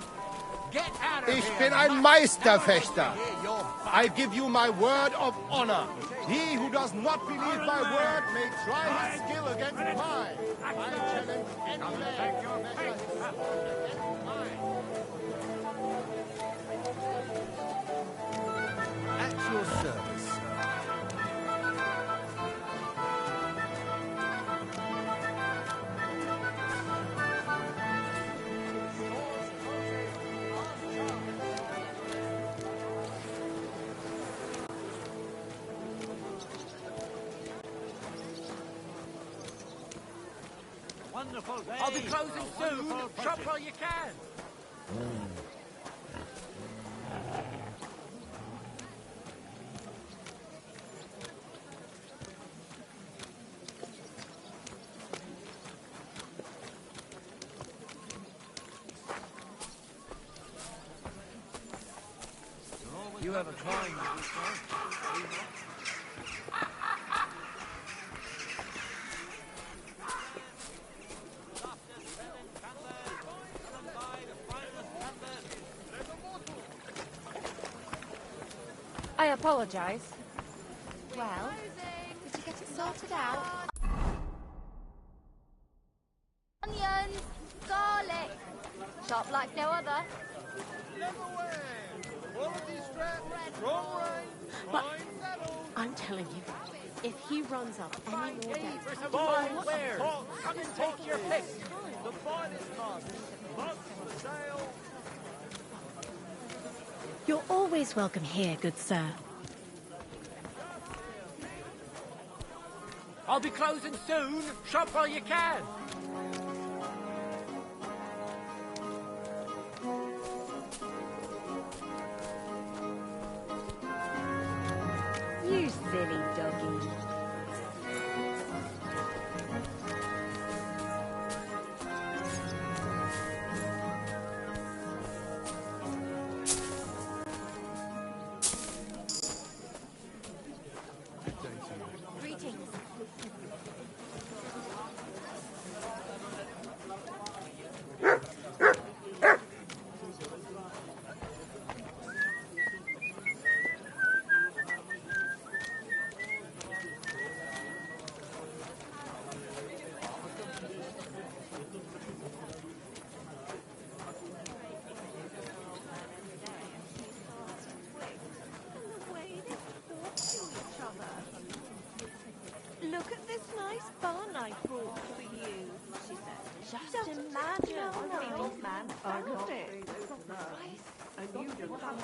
Ich bin ein Meisterfechter. I give you my word of honor. He who does not believe my word may try his skill against mine. I challenge any man to measure his sword against mine. At your service. Wonderful day. I'll be closing soon. Shop while you can. You have a kind. I apologize. Well, did you get it sorted out? Onions, garlic. Shop like no other. But I'm telling you, if he runs up any more debts, Fine wares. Come and take your pick. The finest mugs. Mugs for sale. you're always welcome here, good sir. I'll be closing soon. Shop while you can. You silly doggy. Greetings. Look at this nice barn I brought for you, she said. Just imagine an old man found it. And you don't have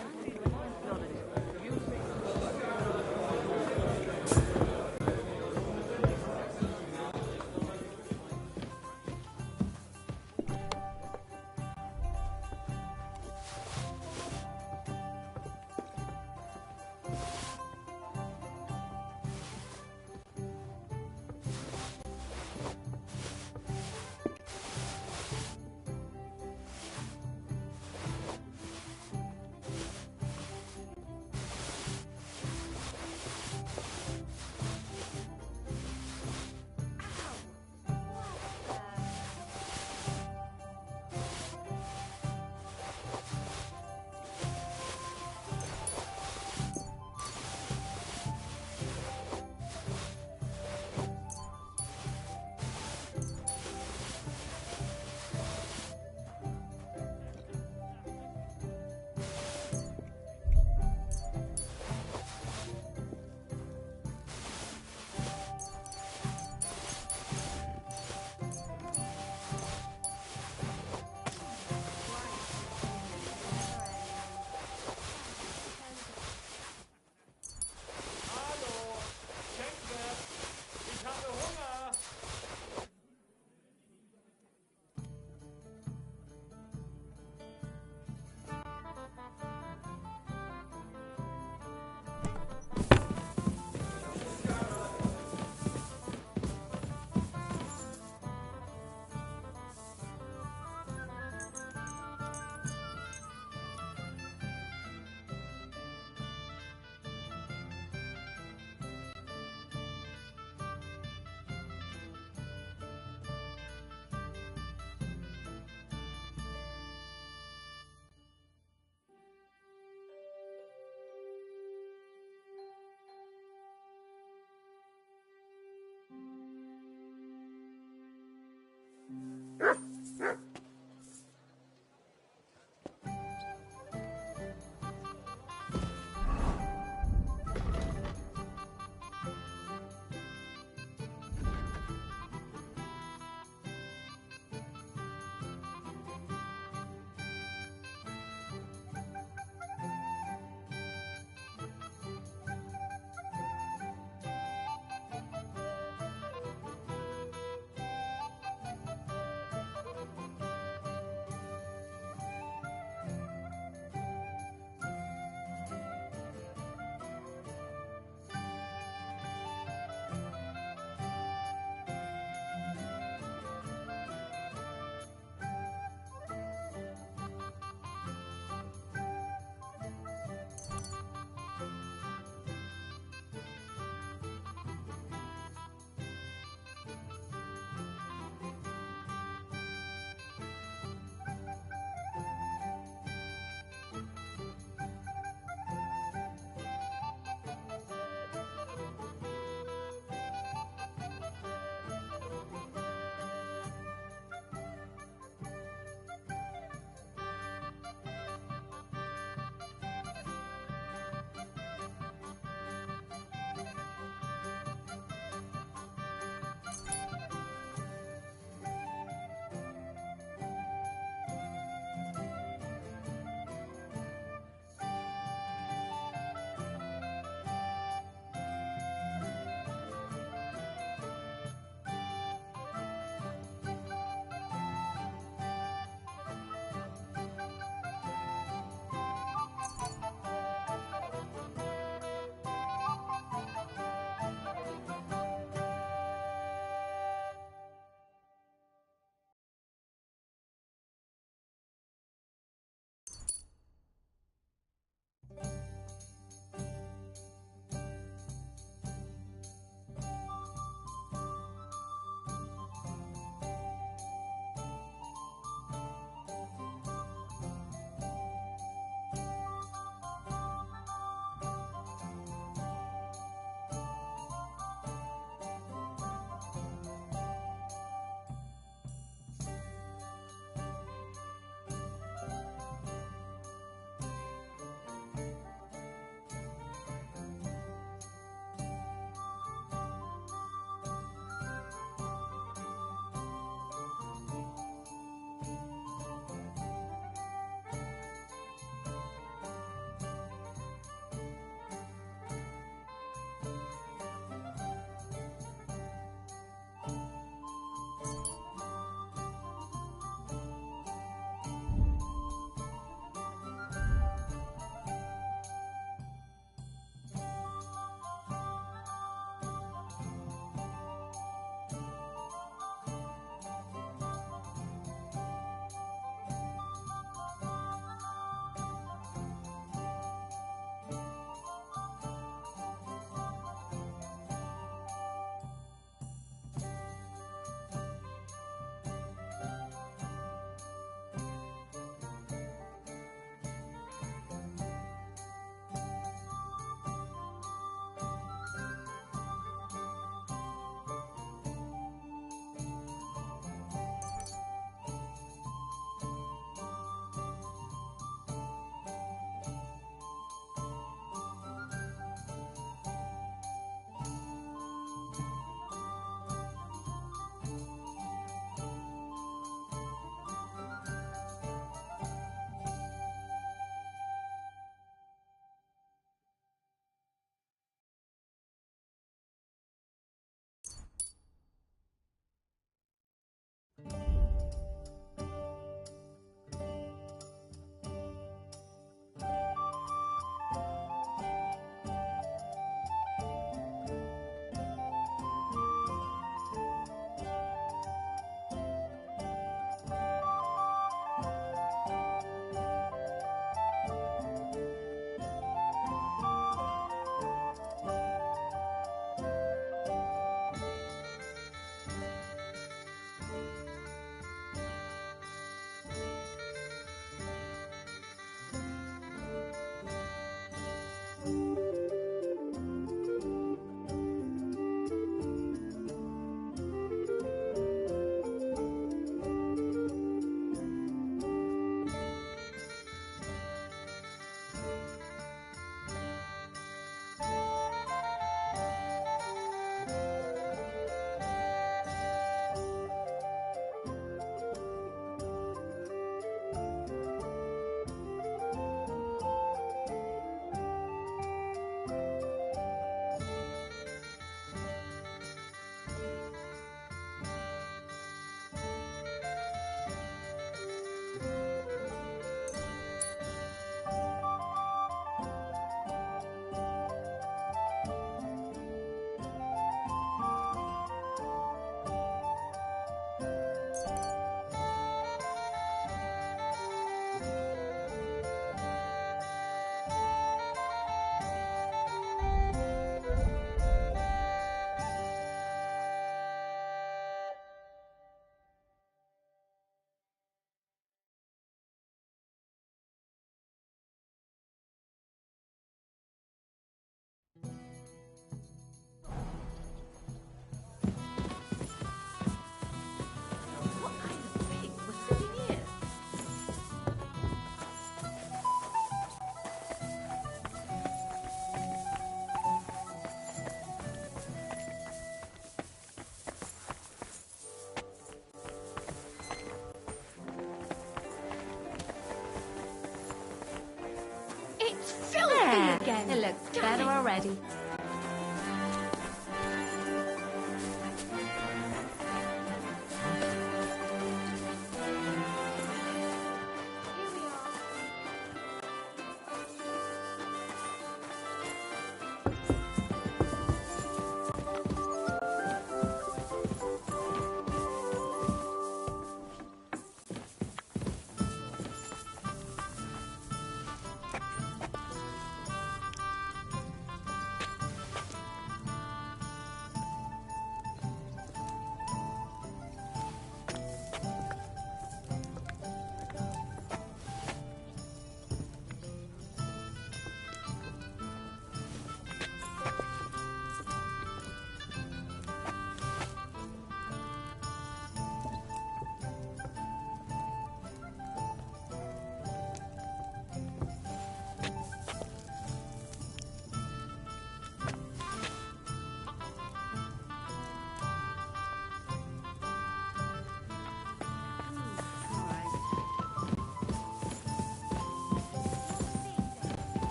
It looks better already.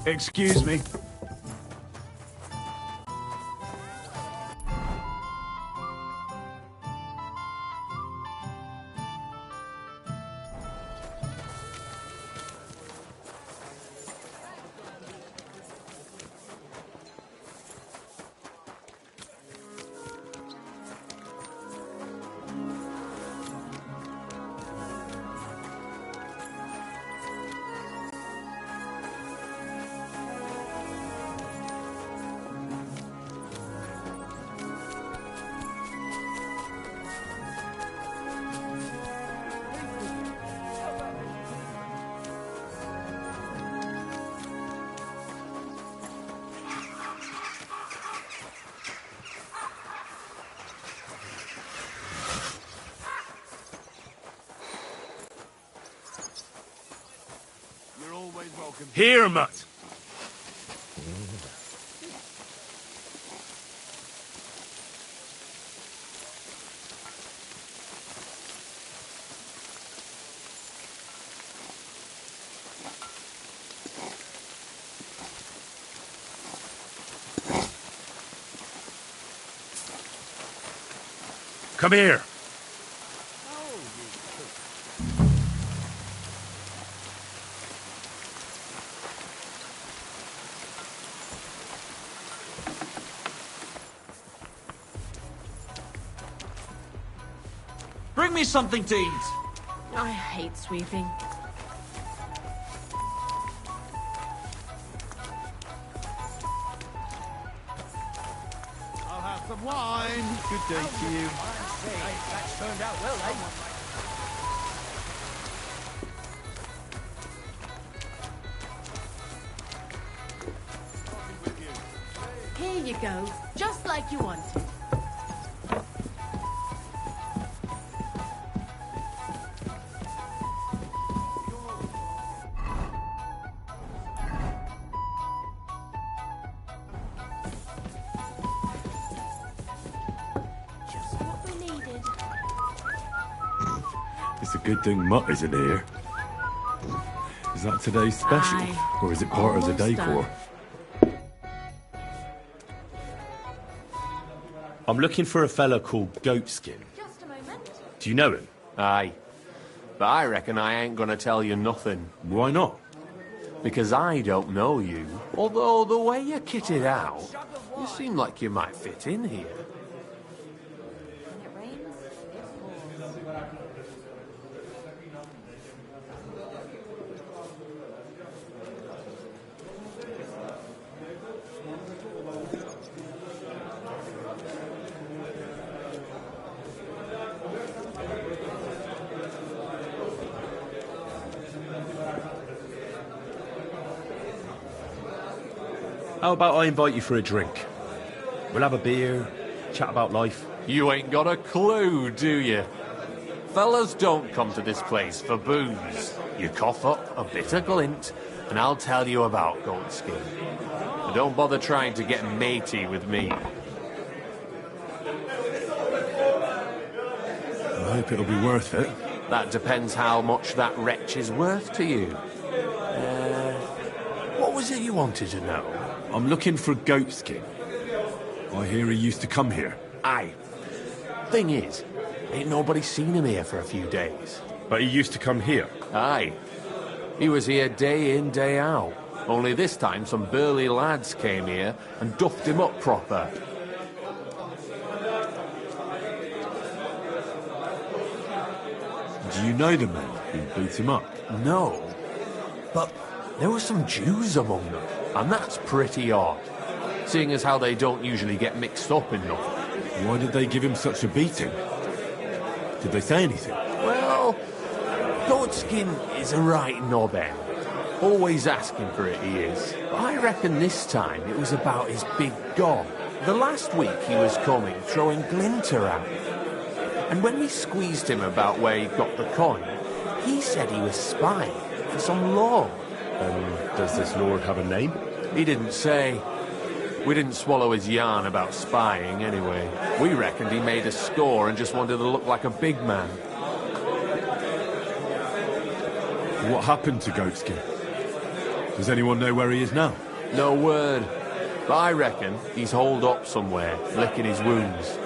Excuse me. Here, Mutt. Come here. Bring me something to eat. I hate sweeping. I'll have some wine. Good day to you. That's turned out well, eh? Here you go, just like you wanted. Just what we needed. It's a good thing Mutt isn't here. Is that today's special? Aye. Or is it part of the Almost decor? done. I'm looking for a fella called Goatskin. Just a moment. Do you know him? Aye. But I reckon I ain't gonna tell you nothing. Why not? Because I don't know you. Although the way you're kitted out, you seem like you might fit in here. When it rains, it pours. How about I invite you for a drink? We'll have a beer, chat about life. You ain't got a clue, do you? Fellas don't come to this place for booze. You cough up a bit of glint, and I'll tell you about Goatskin. But don't bother trying to get matey with me. I hope it'll be worth it. That depends how much that wretch is worth to you. What was was it you wanted to know? I'm looking for a goatskin. I hear he used to come here. Aye. Thing is, ain't nobody seen him here for a few days. But he used to come here? Aye. He was here day in, day out. Only this time some burly lads came here and duffed him up proper. Do you know the men who beat him up? No. But there were some Jews among them, and that's pretty odd, seeing as how they don't usually get mixed up in nothing. Why did they give him such a beating? Did they say anything? Well, Goatskin is a right knobhead. Always asking for it, he is. But I reckon this time it was about his big god. The last week he was coming, throwing glint around. And when we squeezed him about where he got the coin, he said he was spying for some lord. Does this lord have a name? He didn't say. We didn't swallow his yarn about spying, anyway. We reckoned he made a score and just wanted to look like a big man. What happened to Goatskin? Does anyone know where he is now? No word. But I reckon he's holed up somewhere, licking his wounds.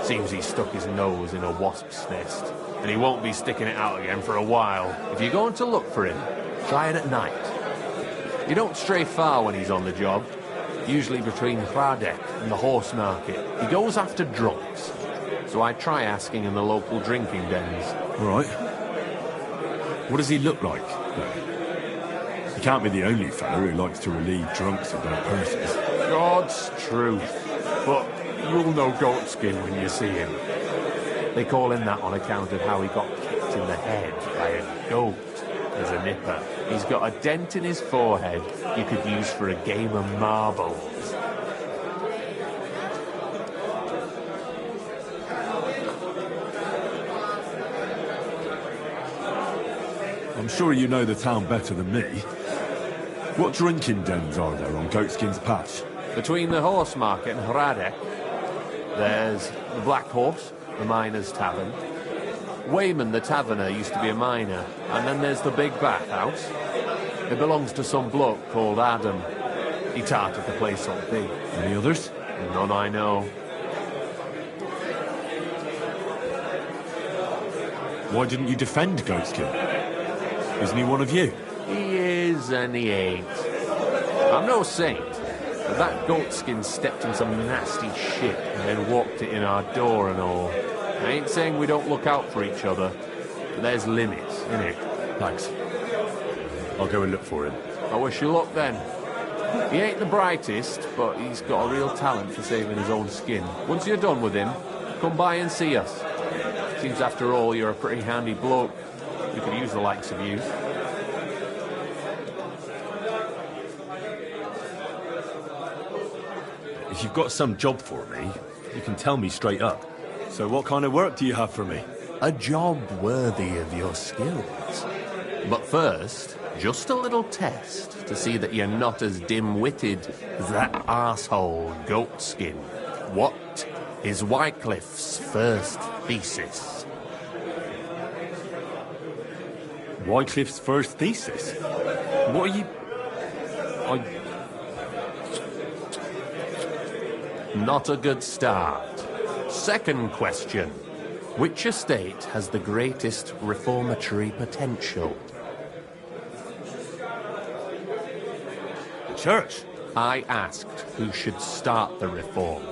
Seems he stuck his nose in a wasp's nest, and he won't be sticking it out again for a while. If you're going to look for him, try it at night. You don't stray far when he's on the job. Usually between Hradek and the horse market. He goes after drunks. So I try asking in the local drinking dens. Right. What does he look like? He can't be the only fella who likes to relieve drunks of their purses. God's truth. But you'll know Goatskin when you see him. They call him that on account of how he got kicked in the head by a goat as a nipper. He's got a dent in his forehead you could use for a game of marbles. I'm sure you know the town better than me. What drinking dens are there on Goatskin's Patch? Between the horse market and Hradek, there's the Black Horse, the miner's tavern. Wayman, the taverner, used to be a miner. And then there's the big bathhouse. It belongs to some bloke called Adam. He tarted the place up big. Any others? None I know. Why didn't you defend Goatskin? Isn't he one of you? He is and he ain't. I'm no saint, but that Goatskin stepped in some nasty shit and then walked it in our door and all. I ain't saying we don't look out for each other, but there's limits, innit? Thanks. I'll go and look for him. I wish you luck then. He ain't the brightest, but he's got a real talent for saving his own skin. Once you're done with him, come by and see us. Seems after all you're a pretty handy bloke. We could use the likes of you. If you've got some job for me, you can tell me straight up. So what kind of work do you have for me? A job worthy of your skills. But first, just a little test to see that you're not as dim-witted as that arsehole Goatskin. What is Wycliffe's first thesis? Wycliffe's first thesis? What are you... Not a good start. Second question. Which estate has the greatest reformatory potential? The church. I asked who should start the reform.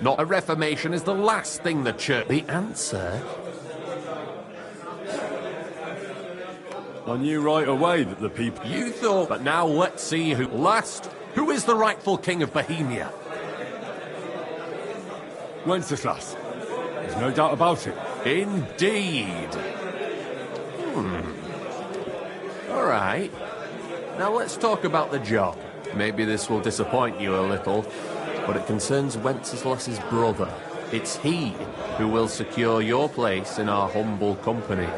Not a reformation is the last thing the church... The answer... I knew right away that the people... You thought, but now let's see who... Last, who is the rightful king of Bohemia? Wenceslas. There's no doubt about it. Indeed. All right. Now let's talk about the job. Maybe this will disappoint you a little, but it concerns Wenceslas's brother. It's he who will secure your place in our humble company.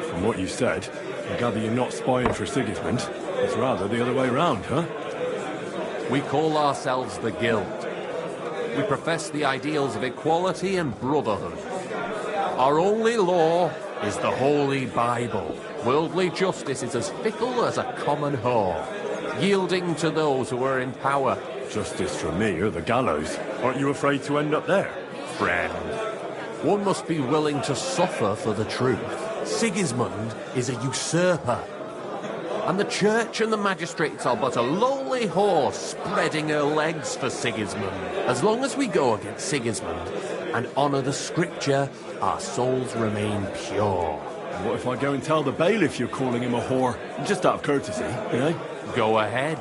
From what you said, I gather you're not spying for Sigismund. It's rather the other way round, huh? We call ourselves the Guild. We profess the ideals of equality and brotherhood. Our only law is the Holy Bible. Worldly justice is as fickle as a common whore, yielding to those who are in power. Justice for me or the gallows? Aren't you afraid to end up there? Friend, one must be willing to suffer for the truth. Sigismund is a usurper, and the church and the magistrates are but a lowly horse spreading her legs for Sigismund. As long as we go against Sigismund and honour the scripture, our souls remain pure. And what if I go and tell the bailiff you're calling him a whore? Just out of courtesy, you know? Go ahead.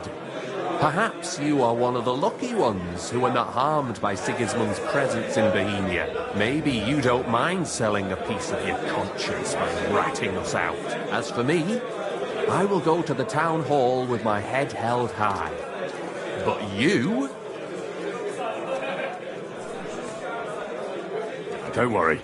Perhaps you are one of the lucky ones who are not harmed by Sigismund's presence in Bohemia. Maybe you don't mind selling a piece of your conscience by ratting us out. As for me, I will go to the town hall with my head held high. But you? Don't worry.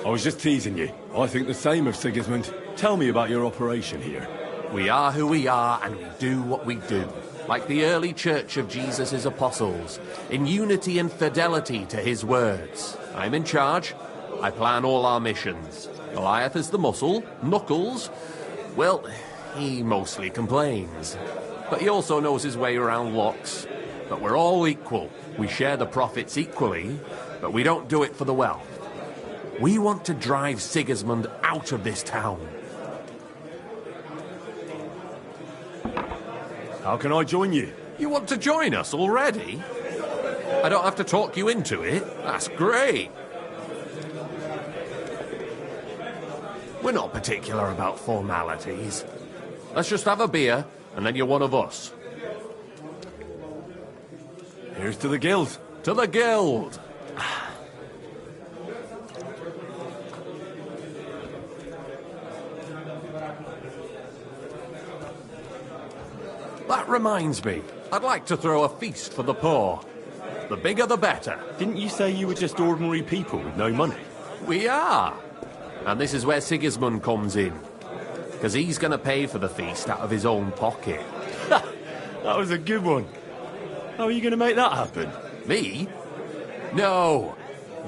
I was just teasing you. I think the same of Sigismund. Tell me about your operation here. We are who we are, and we do what we do. Like the early church of Jesus' apostles, in unity and fidelity to his words. I'm in charge. I plan all our missions. Goliath is the muscle. Knuckles, well, he mostly complains. But he also knows his way around locks. But we're all equal. We share the profits equally, but we don't do it for the wealth. We want to drive Sigismund out of this town. How can I join you? You want to join us already? I don't have to talk you into it. That's great. We're not particular about formalities. Let's just have a beer, and then you're one of us. Here's to the guild. To the guild! That reminds me, I'd like to throw a feast for the poor. The bigger the better. Didn't you say you were just ordinary people with no money? We are. And this is where Sigismund comes in. Because he's going to pay for the feast out of his own pocket. That was a good one. How are you going to make that happen? Me? No.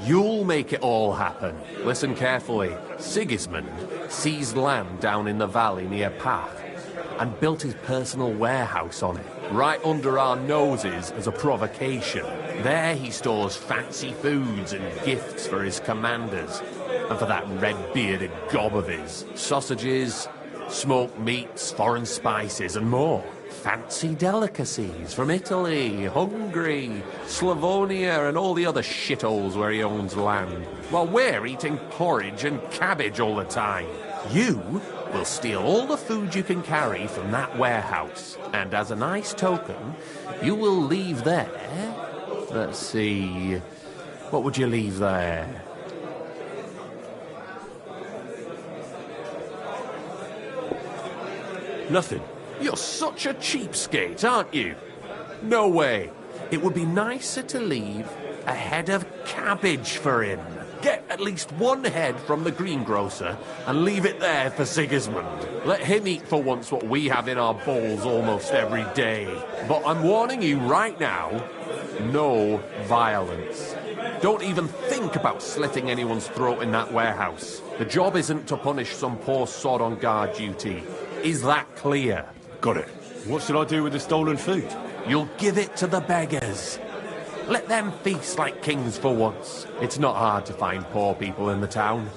You'll make it all happen. Listen carefully. Sigismund seized land down in the valley near Path and built his personal warehouse on it, right under our noses as a provocation. There he stores fancy foods and gifts for his commanders, and for that red-bearded gob of his. Sausages, smoked meats, foreign spices, and more. Fancy delicacies from Italy, Hungary, Slavonia, and all the other shitholes where he owns land. While we're eating porridge and cabbage all the time. You will steal all the food you can carry from that warehouse. And as a nice token, you will leave there... Let's see... What would you leave there? Nothing. You're such a cheapskate, aren't you? No way. It would be nicer to leave a head of cabbage for him. Get at least one head from the greengrocer and leave it there for Sigismund. Let him eat for once what we have in our bowls almost every day. But I'm warning you right now, no violence. Don't even think about slitting anyone's throat in that warehouse. The job isn't to punish some poor sod on guard duty. Is that clear? Got it. What should I do with the stolen food? You'll give it to the beggars. Let them feast like kings for once. It's not hard to find poor people in the town.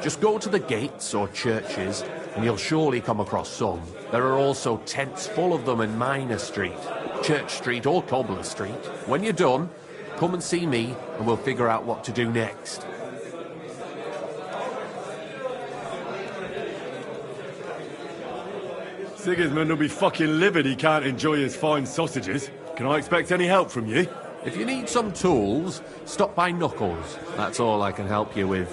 Just go to the gates or churches, and you'll surely come across some. There are also tents full of them in Minor Street, Church Street or Cobbler Street. When you're done, come and see me, and we'll figure out what to do next. Sigismund will be fucking livid he can't enjoy his fine sausages. Can I expect any help from you? If you need some tools, stop by Knuckles. That's all I can help you with.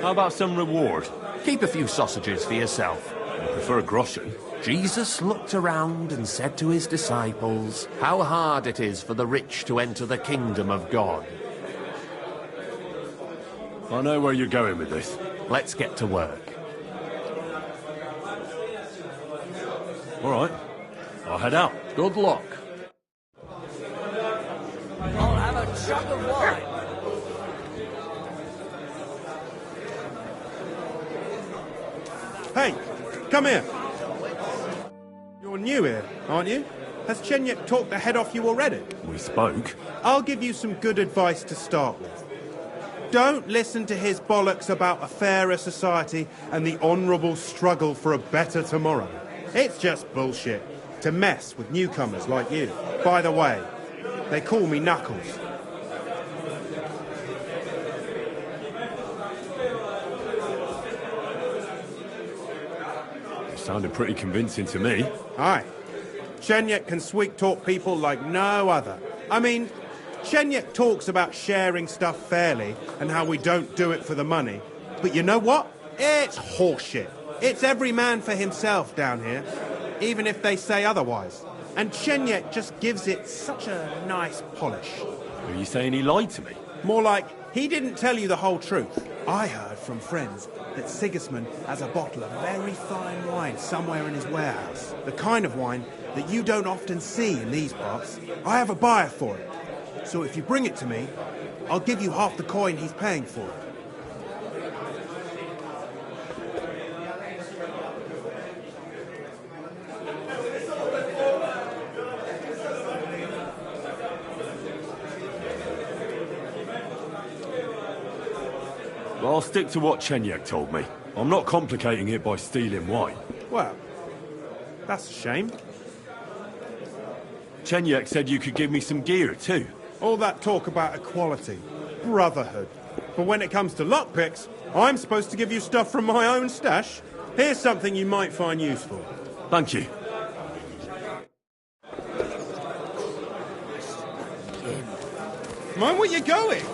How about some reward? Keep a few sausages for yourself. I prefer groschen. Jesus looked around and said to his disciples, how hard it is for the rich to enter the kingdom of God. I know where you're going with this. Let's get to work. All right. I'll head out. Good luck. Hey, come here. You're new here, aren't you? Has Chenyek talked the head off you already? We spoke. I'll give you some good advice to start with. Don't listen to his bollocks about a fairer society and the honourable struggle for a better tomorrow. It's just bullshit to mess with newcomers like you. By the way, they call me Knuckles. Sounded pretty convincing to me. Aye. Chenyek can sweet-talk people like no other. I mean, Chenyek talks about sharing stuff fairly and how we don't do it for the money. But you know what? It's horseshit. It's every man for himself down here, even if they say otherwise. And Chenyek just gives it such a nice polish. Are you saying he lied to me? More like, he didn't tell you the whole truth. I heard from friends that Sigismund has a bottle of very fine wine somewhere in his warehouse. The kind of wine that you don't often see in these parts. I have a buyer for it. So if you bring it to me, I'll give you half the coin he's paying for it. Well, I'll stick to what Chenyek told me. I'm not complicating it by stealing wine. Well, that's a shame. Chenyek said you could give me some gear, too. All that talk about equality, brotherhood. But when it comes to lockpicks, I'm supposed to give you stuff from my own stash. Here's something you might find useful. Thank you. Mind where you're going?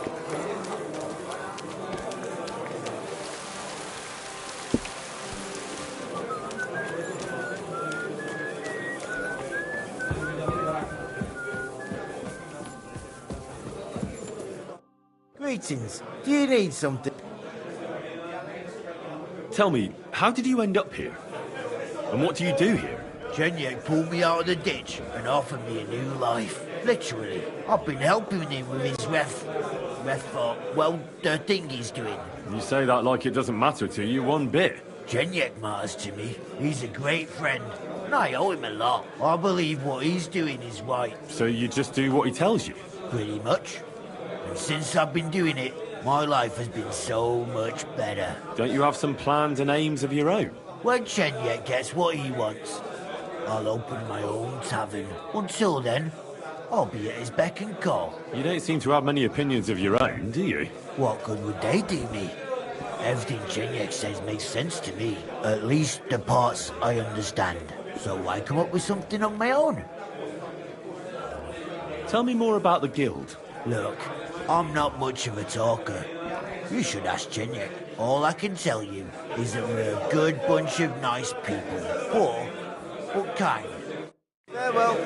Greetings. Do you need something? Tell me, how did you end up here? And what do you do here? Chenyek pulled me out of the ditch and offered me a new life. Literally. I've been helping him with his ref for, well, the thing he's doing. You say that like it doesn't matter to you one bit. Chenyek matters to me. He's a great friend, and I owe him a lot. I believe what he's doing is right. So you just do what he tells you? Pretty much. And since I've been doing it, my life has been so much better. Don't you have some plans and aims of your own? When Chenyek gets what he wants, I'll open my own tavern. Until then, I'll be at his beck and call. You don't seem to have many opinions of your own, do you? What good would they do me? Everything Chenyek says makes sense to me. At least the parts I understand. So why come up with something on my own? Tell me more about the guild. Look, I'm not much of a talker. You should ask Chenyek. All I can tell you is that we're a good bunch of nice people. Poor, but kind. Farewell.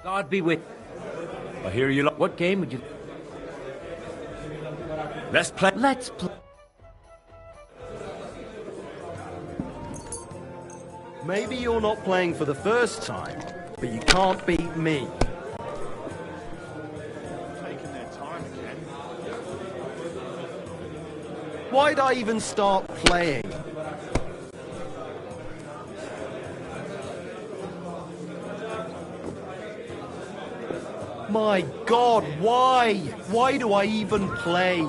God be with. I hear you. What game would you? Let's play. Let's play. Maybe you're not playing for the first time, but you can't beat me. Taking their time again. Why'd I even start playing? My God, why? Why do I even play?